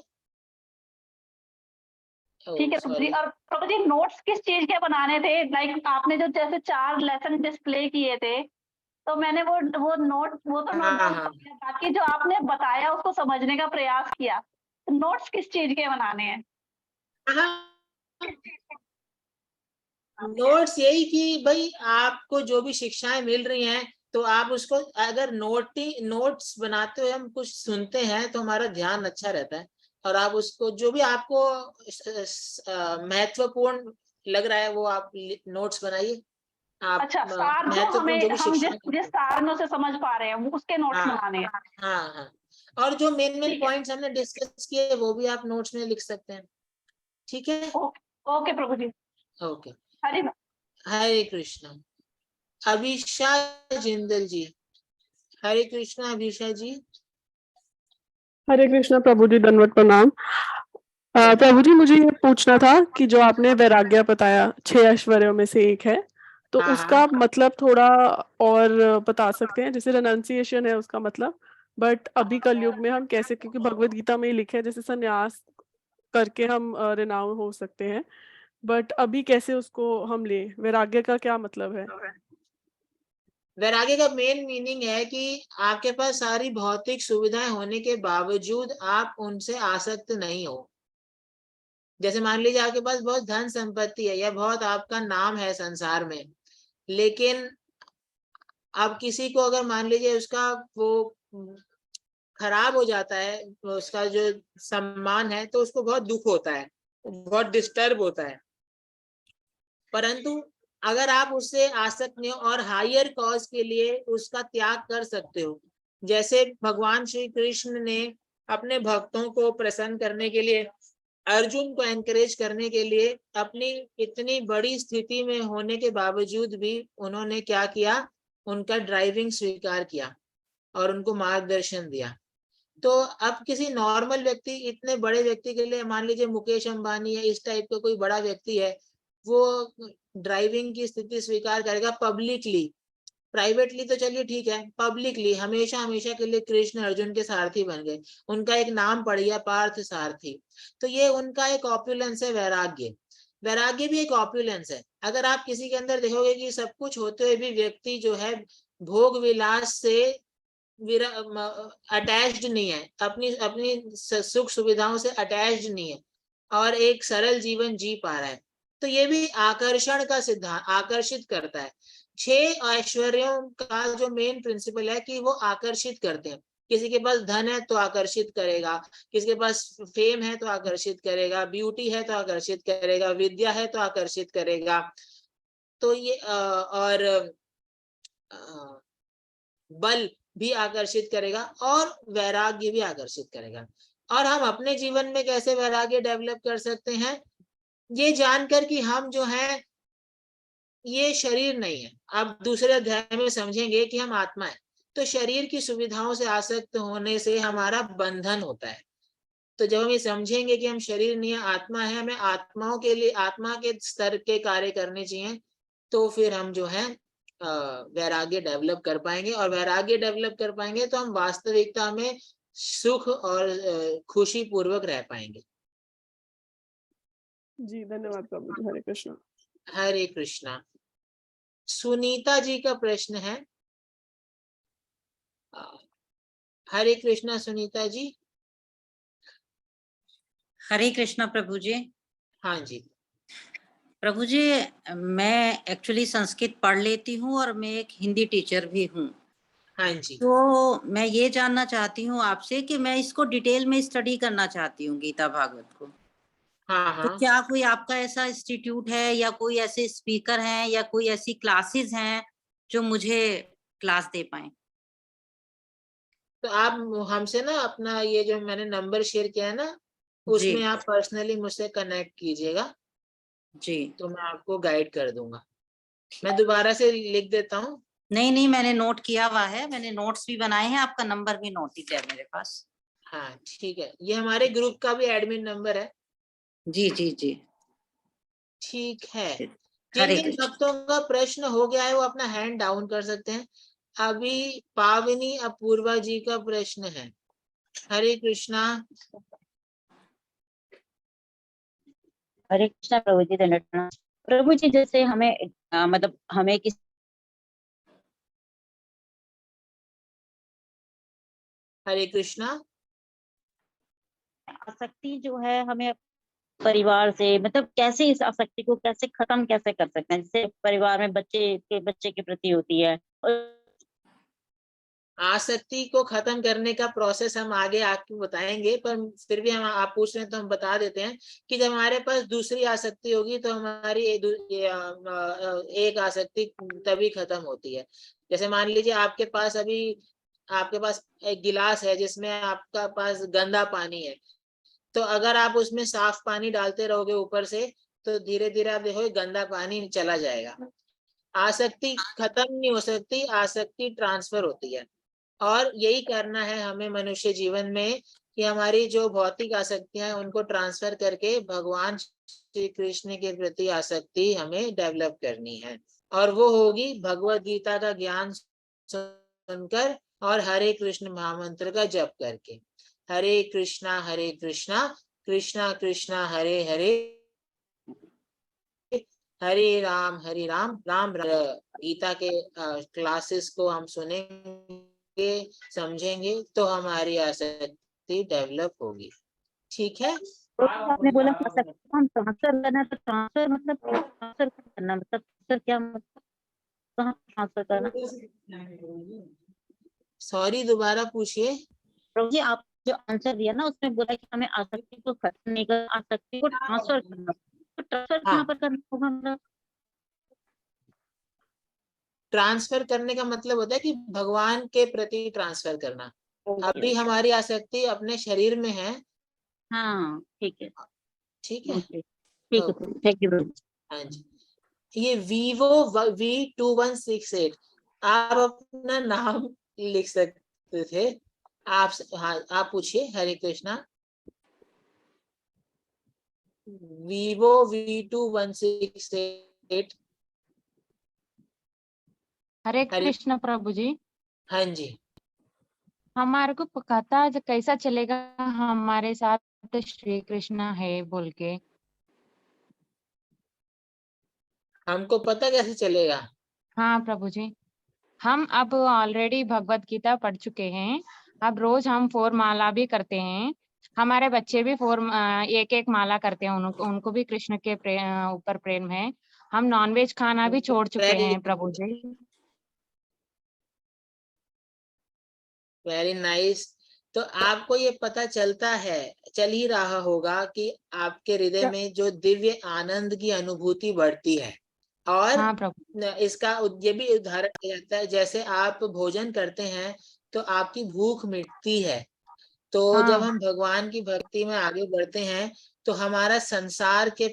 ठीक है प्रभु जी। और प्रभु जी, नोट्स किस चीज के बनाने थे? लाइक आपने जो जैसे 4 लेसन डिस्प्ले किए थे, तो मैंने वो नोट तो नोट डाउन कर लिया, बाकी जो आपने बताया उसको समझने का प्रयास किया। तो नोट्स किस चीज के बनाने हैं? नोट्स यही कि भाई आपको जो भी शिक्षाएं मिल रही हैं, तो आप उसको अगर नोट्स बनाते हुए हम कुछ सुनते हैं तो हमारा ध्यान अच्छा रहता है। और आप उसको जो भी आपको महत्वपूर्ण लग रहा है वो आप नोट्स बनाइए। आप अच्छा, सार जो महत्वपूर्ण जो भी हम शिक्षा जिस सार से समझ पा रहे हैं वो उसके नोट्स हाँ, बनाने हैं। हाँ हाँ, और जो मेन ठीक है। पॉइंट्स हमने डिस्कस किए वो भी आप नोट्स में लिख सकते हैं। ठीक है, ओके प्रभु जी। ओके, हरे हरे कृष्णा। अभिषा जिंदल जी, हरे कृष्णा अभिषा जी। हरे कृष्णा प्रभु जी, दंडवत प्रणाम। प्रभु जी, मुझे ये पूछना था कि जो आपने वैराग्य बताया 6 ऐश्वर्यों में से एक है, तो हाँ, उसका मतलब थोड़ा और बता सकते हैं? जैसे रेनंसिएशन है उसका मतलब, बट अभी कलयुग में हम कैसे, क्योंकि भगवत गीता में ही लिखे है जैसे संन्यास करके हम रिनाउन हो सकते हैं, बट अभी कैसे उसको हम ले, वैराग्य का क्या मतलब है? वैराग्य का मेन मीनिंग है कि आपके पास सारी भौतिक सुविधाएं होने के बावजूद आप उनसे आसक्त नहीं हो। जैसे मान लीजिए आपके पास बहुत धन संपत्ति है या बहुत आपका नाम है संसार में, लेकिन अब किसी को अगर मान लीजिए उसका वो खराब हो जाता है, उसका जो सम्मान है, तो उसको बहुत दुख होता है, बहुत डिस्टर्ब होता है। परंतु अगर आप उससे आसक्त नहीं हो और हायर कॉज के लिए उसका त्याग कर सकते हो, जैसे भगवान श्री कृष्ण ने अपने भक्तों को प्रसन्न करने के लिए, अर्जुन को एनकरेज करने के लिए, अपनी इतनी बड़ी स्थिति में होने के बावजूद भी उन्होंने क्या किया, उनका ड्राइविंग स्वीकार किया और उनको मार्गदर्शन दिया। तो अब किसी नॉर्मल व्यक्ति, इतने बड़े व्यक्ति के लिए, मान लीजिए मुकेश अंबानी है, इस टाइप का कोई बड़ा व्यक्ति है, वो ड्राइविंग की स्थिति स्वीकार करेगा पब्लिकली? प्राइवेटली तो चलिए ठीक है, पब्लिकली हमेशा हमेशा के लिए कृष्ण अर्जुन के सारथी बन गए, उनका एक नाम पड़ गया पार्थ सारथी। तो ये उनका एक ऑपुलेंस है वैराग्य। वैराग्य भी एक ऑपुलेंस है। अगर आप किसी के अंदर देखोगे कि सब कुछ होते हुए भी व्यक्ति जो है भोग विलास से अटैच्ड नहीं है, अपनी अपनी सुख सुविधाओं से अटैच्ड नहीं है और एक सरल जीवन जी पा रहा है, तो ये भी आकर्षण का सिद्धांत, आकर्षित करता है। 6 ऐश्वर्यों का जो मेन प्रिंसिपल है कि वो आकर्षित करते हैं। किसी के पास धन है तो आकर्षित करेगा, किसी के पास फेम है तो आकर्षित करेगा, ब्यूटी है तो आकर्षित करेगा, विद्या है तो आकर्षित करेगा। तो ये और बल भी आकर्षित करेगा और वैराग्य भी आकर्षित करेगा। और हम अपने जीवन में कैसे वैराग्य डेवलप कर सकते हैं, ये जानकर कि हम जो है ये शरीर नहीं है। अब दूसरे अध्याय में समझेंगे कि हम आत्मा है। तो शरीर की सुविधाओं से आसक्त होने से हमारा बंधन होता है। तो जब हम ये समझेंगे कि हम शरीर नहीं है, आत्मा है, हमें आत्माओं के लिए आत्मा के स्तर के कार्य करने चाहिए, तो फिर हम जो है वैराग्य डेवलप कर पाएंगे। और वैराग्य डेवलप कर पाएंगे तो हम वास्तविकता में सुख और खुशी पूर्वक रह पाएंगे। जी धन्यवाद प्रभु जी, हरे कृष्णा। हरे कृष्णा। सुनीता जी का प्रश्न है। हरे कृष्णा सुनीता जी। हरे कृष्णा प्रभु जी। हाँ जी प्रभु जी, मैं एक्चुअली संस्कृत पढ़ लेती हूँ और मैं एक हिंदी टीचर भी हूँ। हाँ जी। तो मैं ये जानना चाहती हूँ आपसे कि मैं इसको डिटेल में स्टडी करना चाहती हूँ, गीता भागवत को। हाँ तो क्या कोई आपका ऐसा इंस्टीट्यूट है या कोई ऐसे स्पीकर हैं या कोई ऐसी क्लासेस हैं जो मुझे क्लास दे पाए? तो आप हमसे ना अपना ये जो मैंने नंबर शेयर किया है ना, उसमें आप पर्सनली मुझसे कनेक्ट कीजिएगा जी। तो मैं आपको गाइड कर दूंगा। मैं दोबारा से लिख देता हूँ। नहीं, मैंने नोट किया हुआ है, मैंने नोट्स भी बनाए हैं, आपका नंबर भी नोटेड है मेरे पास। हाँ ठीक है, ये हमारे ग्रुप का भी एडमिन नंबर है। जी जी जी ठीक है। जिन हरे जिन कृष्ण। भक्तों का प्रश्न हो गया है वो अपना हैंड डाउन कर सकते हैं। अभी पावनी अपूर्वा जी का प्रश्न है। हरे कृष्णा। हरे कृष्णा प्रभु जी, धन्यवाद प्रभु जी। जैसे हमें मतलब हमें किस हरे कृष्णा। आसक्ति जो है हमें परिवार से, मतलब कैसे इस आसक्ति को कैसे खत्म कैसे कर सकते हैं? जैसे परिवार में बच्चे के प्रति होती है, और आसक्ति को खत्म करने का प्रोसेस हम आगे आपको बताएंगे, पर फिर भी हम आप पूछ रहे हैं तो हम बता देते हैं कि जब हमारे पास दूसरी आसक्ति होगी तो हमारी एक आसक्ति तभी खत्म होती है। जैसे मान लीजिए आपके पास एक गिलास है जिसमें आपका पास गंदा पानी है, तो अगर आप उसमें साफ पानी डालते रहोगे ऊपर से तो धीरे धीरे आप देखोगे गंदा पानी चला जाएगा। आसक्ति खत्म नहीं हो सकती, आसक्ति ट्रांसफर होती है। और यही करना है हमें मनुष्य जीवन में कि हमारी जो भौतिक आसक्तियां हैं उनको ट्रांसफर करके भगवान श्री कृष्ण के प्रति आसक्ति हमें डेवलप करनी है। और वो होगी भगवत गीता का ज्ञान सुनकर और हरे कृष्ण महामंत्र का जप करके। हरे कृष्णा कृष्णा कृष्णा हरे हरे, हरे राम राम राम। गीता के क्लासेस को हम सुनेंगे, समझेंगे तो हमारी आसक्ति डेवलप होगी। ठीक है। तो आपने बोला कि हम ट्रांसफर करना, तो ट्रांसफर मतलब ट्रांसफर करना मतलब सर क्या मतलब कहाँ ट्रांसफर करना? सॉरी, दोबारा पूछिए। प्रभु जी आप जो आंसर दिया ना उसमें बोला कि हमें आसक्ति को खत्म नहीं करना, आसक्ति को ट्रांसफर करना, तो ट्रांसफर कहाँ पर करना होगा हमरा? ट्रांसफर करने का मतलब होता है कि भगवान के प्रति ट्रांसफर करना। अभी हमारी आसक्ति अपने शरीर में है। हाँ ठीक है, ठीक है, ठीक है, थैंक यू। हाँ जी। ये Vivo V2168, आप अपना नाम लिख सकते थे। आप, हाँ आप पूछिए। हरे कृष्णा। Vivo V2168। हरे कृष्ण प्रभु जी। हाँ जी। हमारे को पता कैसा चलेगा हमारे साथ श्री कृष्ण है बोल के? हमको पता कैसे चलेगा? हाँ प्रभु जी, हम अब ऑलरेडी भगवत गीता पढ़ चुके हैं। अब रोज हम 4 माला भी करते हैं। हमारे बच्चे भी 4 एक माला करते हैं। उनको भी कृष्ण के ऊपर प्रेम है। हम नॉनवेज खाना भी छोड़ चुके हैं प्रभु जी। Very nice. तो आपको ये पता चल ही रहा होगा कि आपके हृदय में जो दिव्य आनंद की अनुभूति बढ़ती है। और हाँ प्रभु। इसका ये भी उदाहरण दिया जाता है, जैसे आप भोजन करते हैं तो आपकी भूख मिटती है। तो जब हम भगवान की भक्ति में आगे बढ़ते हैं तो हमारा संसार की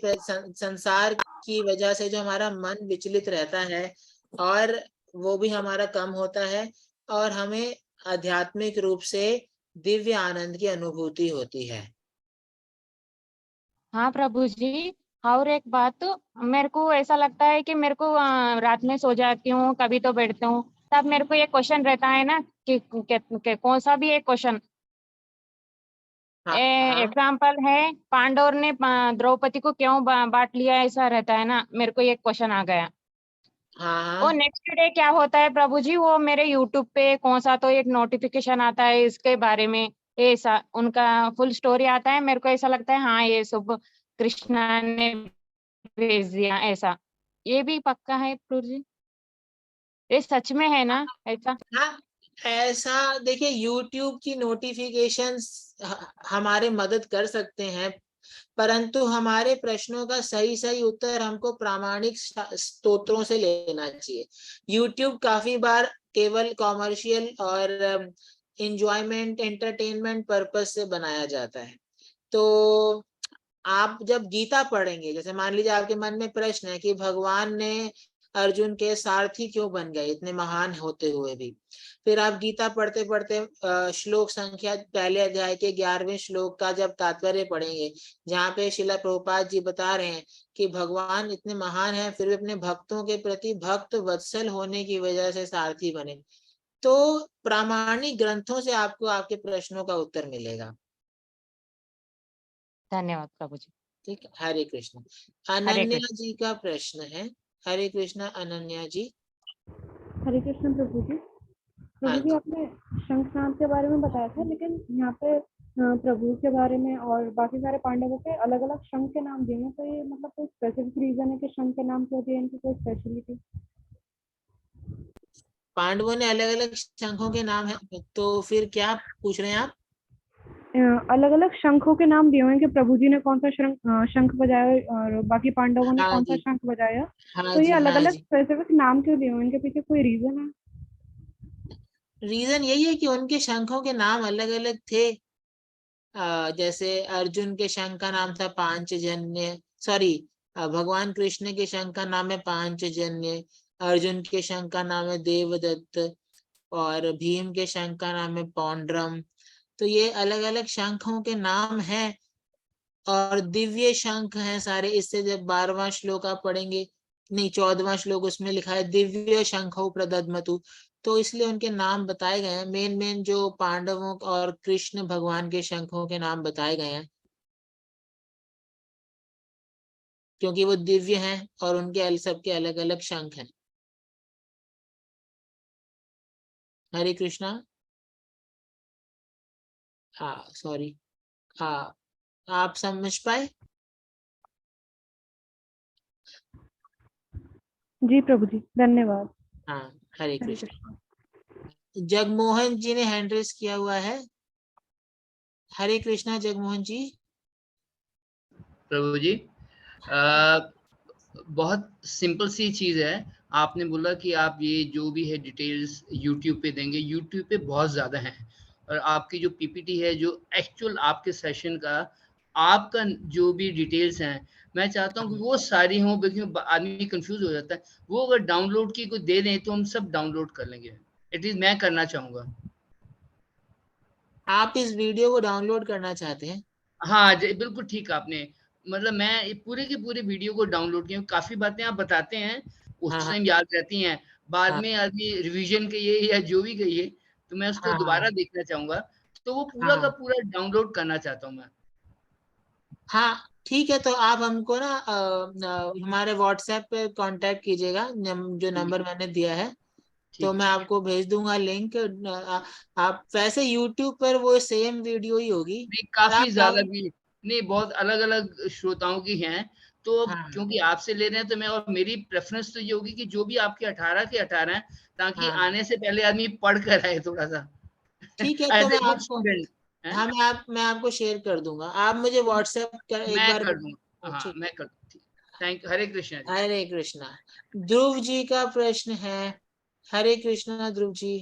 वजह से जो हमारा मन विचलित रहता है और वो भी हमारा कम होता है और हमें आध्यात्मिक रूप से दिव्य आनंद की अनुभूति होती है। हाँ प्रभु जी। और एक बात, तो मेरे को ऐसा लगता है कि मेरे को रात में सो जाती हूँ, कभी तो बैठती हूँ, तब मेरे को ये क्वेश्चन रहता है ना कि कौन सा भी एक क्वेश्चन। एग्जाम्पल है, पांडव ने द्रौपदी को क्यों बांट लिया, ऐसा रहता है ना। मेरे को एक क्वेश्चन आ गया। और नेक्स्ट डे क्या होता है प्रभु जी, वो मेरे यूट्यूब पे कौन सा तो एक नोटिफिकेशन आता है इसके बारे में, ऐसा उनका फुल स्टोरी आता है। मेरे को ऐसा लगता है हाँ ये सब कृष्णा ने भेज दिया ऐसा। ये भी पक्का है प्रभु जी? ये सच में है ना ऐसा? हाँ, ऐसा देखिए, YouTube की नोटिफिकेशंस हमारे मदद कर सकते हैं, परंतु हमारे प्रश्नों का सही उत्तर हमको प्रामाणिक स्तोत्रों से लेना चाहिए। YouTube काफी बार केवल कॉमर्शियल और एंजॉयमेंट, एंटरटेनमेंट पर्पस से बनाया जाता है। तो आप जब गीता पढ़ेंगे, जैसे मान लीजिए आपके मन में प्रश्न है कि भगवान ने अर्जुन के सारथी क्यों बन गए इतने महान होते हुए भी, फिर आप गीता पढ़ते पढ़ते श्लोक संख्या पहले अध्याय के 11वें श्लोक का जब तात्पर्य पढ़ेंगे, जहाँ पे श्रील प्रभुपाद जी बता रहे हैं कि भगवान इतने महान हैं फिर भी अपने भक्तों के प्रति भक्त वत्सल होने की वजह से सारथी बने, तो प्रामाणिक ग्रंथों से आपको आपके प्रश्नों का उत्तर मिलेगा। धन्यवाद प्रभु जी। ठीक है, हरे कृष्ण। अनन्या जी का प्रश्न है। हरे कृष्ण अनन्या जी। हरे कृष्ण प्रभु जी। प्रभु जी आपने शंखनाद के बारे में बताया था, लेकिन यहाँ पे प्रभु के बारे में और बाकी सारे पांडवों के अलग अलग शंख के नाम दिए हैं, तो ये मतलब कोई स्पेसिफिक रीजन है कि शंख के नाम क्यों दिए, इनकी कोई स्पेशलिटी? पांडवों ने अलग अलग शंखों के नाम है, तो फिर क्या पूछ रहे हैं आप? अलग अलग शंखों के नाम दिए हुए हैं कि प्रभु जी ने कौन सा शंख बजाया और बाकी पांडवों ने हाँ कौन सा जी, शंख बजाया। हाँ तो ये जी, अलग हाँ अलग जी। स्पेसिफिक नाम क्यों दिए हुए हैं, इनके पीछे कोई रीजन है? रीजन यही है कि उनके शंखों के नाम अलग अलग थे। जैसे अर्जुन के शंख का नाम था पांचजन्य, सॉरी, भगवान कृष्ण के शंख का नाम है पांचजन्य, अर्जुन के शंख का नाम है देवदत्त, और भीम के शंख का नाम है पौंड्रम। तो ये अलग अलग शंखों के नाम हैं, और दिव्य शंख हैं सारे। इससे जब 12वां श्लोक आप पढ़ेंगे, नहीं 14वां श्लोक, उसमें लिखा है दिव्य शंखो प्रदद्मतु, तो इसलिए उनके नाम बताए गए हैं। मेन मेन जो पांडवों और कृष्ण भगवान के शंखों के नाम बताए गए हैं, क्योंकि वो दिव्य हैं और उनके सबके अलग अलग शंख हैं। हरे कृष्णा। हाँ सॉरी, हाँ, आप समझ पाए? जी प्रभु जी, धन्यवाद। हाँ, हरे हरे कृष्ण। कृष्ण। जगमोहन जी ने हैंड रेस किया हुआ है। हरे कृष्णा जगमोहन जी। प्रभु जी, बहुत सिंपल सी चीज है। आपने बोला कि आप ये जो भी है डिटेल्स YouTube पे देंगे, YouTube पे बहुत ज्यादा है, और आपकी जो PPT है, जो एक्चुअल आपके सेशन का आपका जो भी डिटेल्स हैं, मैं चाहता हूँ कि वो सारी हों, क्योंकि आदमी कंफ्यूज हो जाता है। वो अगर डाउनलोड की कोई दे दें तो हम सब डाउनलोड कर लेंगे। एटलीस्ट मैं करना चाहूंगा। आप इस वीडियो को डाउनलोड करना चाहते हैं? हाँ बिल्कुल ठीक आपने, मतलब मैं पूरे की पूरे वीडियो को डाउनलोड किया। काफी बातें आप बताते हैं, उस टाइम याद रहती हैं, बाद में आदमी रिवीजन के लिए या जो भी कहिए, तो मैं उसको दोबारा देखना चाहूंगा। तो वो पूरा का पूरा डाउनलोड करना चाहता हूँ मैं। हाँ ठीक है, तो आप हमको ना हमारे व्हाट्सएप पे कांटेक्ट कीजिएगा, जो नंबर मैंने दिया है, तो मैं आपको भेज दूंगा लिंक। आप वैसे YouTube पर वो सेम वीडियो ही होगी, नहीं, काफी ज्यादा भी नहीं, बहुत अलग अलग श्रोताओं की हैं। तो अब क्योंकि आपसे ले रहे हैं, तो मैं, और मेरी प्रेफरेंस तो ये होगी कि जो भी आपके 18 के 18 हैं, ताकि आने से पहले आदमी पढ़ कर आए थोड़ा सा। ठीक है, तो एज मैं ए गुड आपको, स्टूडेंट। हाँ, मैं आपको शेयर कर दूंगा। आप मुझे व्हाट्सएप कर एक मैं बार। कर दूंगा, हाँ मैं कर दूंगा। Thank you. हरे कृष्णा जी। हरे कृष्णा। ध्रुव जी का प्रश्न है। हरे कृष्णा ध्रुव जी।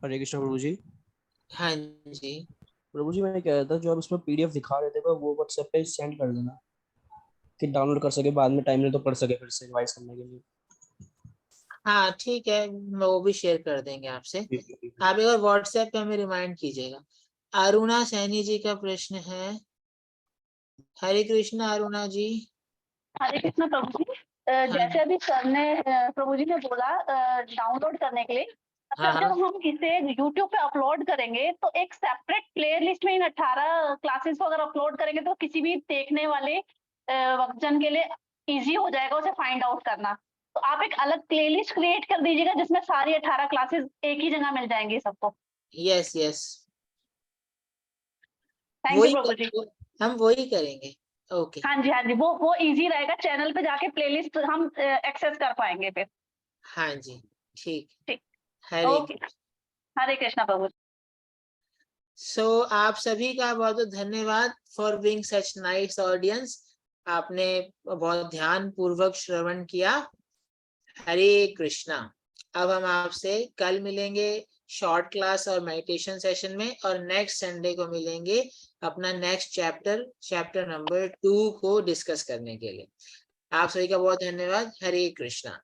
हरे कृष्णा प्रभु जी। हाँ जी प्रभु जी, मैं कह रहा था, जो आप इसमें PDF दिखा रहे थे वो व्हाट्सएप पे सेंड कर देना कि डाउनलोड कर सके, बाद में टाइम मिले तो पढ़ सके फिर से रिवाइज करने के लिए। हाँ ठीक है, वो भी शेयर कर देंगे आपसे। आप एक बार व्हाट्सएप पे हमें रिमाइंड कीजिएगा। अरुणा सैनी जी का प्रश्न है। हरे कृष्णा अरुणा जी। हरे कृष्णा प्रभु जी। जैसे अभी सर ने प्रभु जी ने बोला डाउनलोड करने के लिए, मतलब जब हम इसे YouTube पे अपलोड करेंगे तो एक सेपरेट प्लेलिस्ट में इन 18 क्लासेस को अगर अपलोड करेंगे तो किसी भी देखने वाले वक्तजन के लिए इजी हो जाएगा उसे फाइंड आउट करना। तो आप एक अलग प्लेलिस्ट क्रिएट कर दीजिएगा जिसमें सारी 18 क्लासेस एक ही जगह मिल जाएंगी सबको। यस यस, थैंक यू प्रभु जी। हम वही करेंगे। ओके। हाँ जी, हाँ जी, वो इजी रहेगा, चैनल पे जाके प्लेलिस्ट हम एक्सेस कर पाएंगे फिर। हाँ जी ठीक। ठीक, हरे हरे कृष्णा प्रभु। सो आप सभी का बहुत बहुत धन्यवाद for being such nice audience. आपने बहुत ध्यान पूर्वक श्रवण किया। हरे कृष्णा। अब हम आपसे कल मिलेंगे शॉर्ट क्लास और मेडिटेशन सेशन में, और नेक्स्ट संडे को मिलेंगे अपना नेक्स्ट चैप्टर नंबर 2 को डिस्कस करने के लिए। आप सभी का बहुत धन्यवाद। हरे कृष्णा।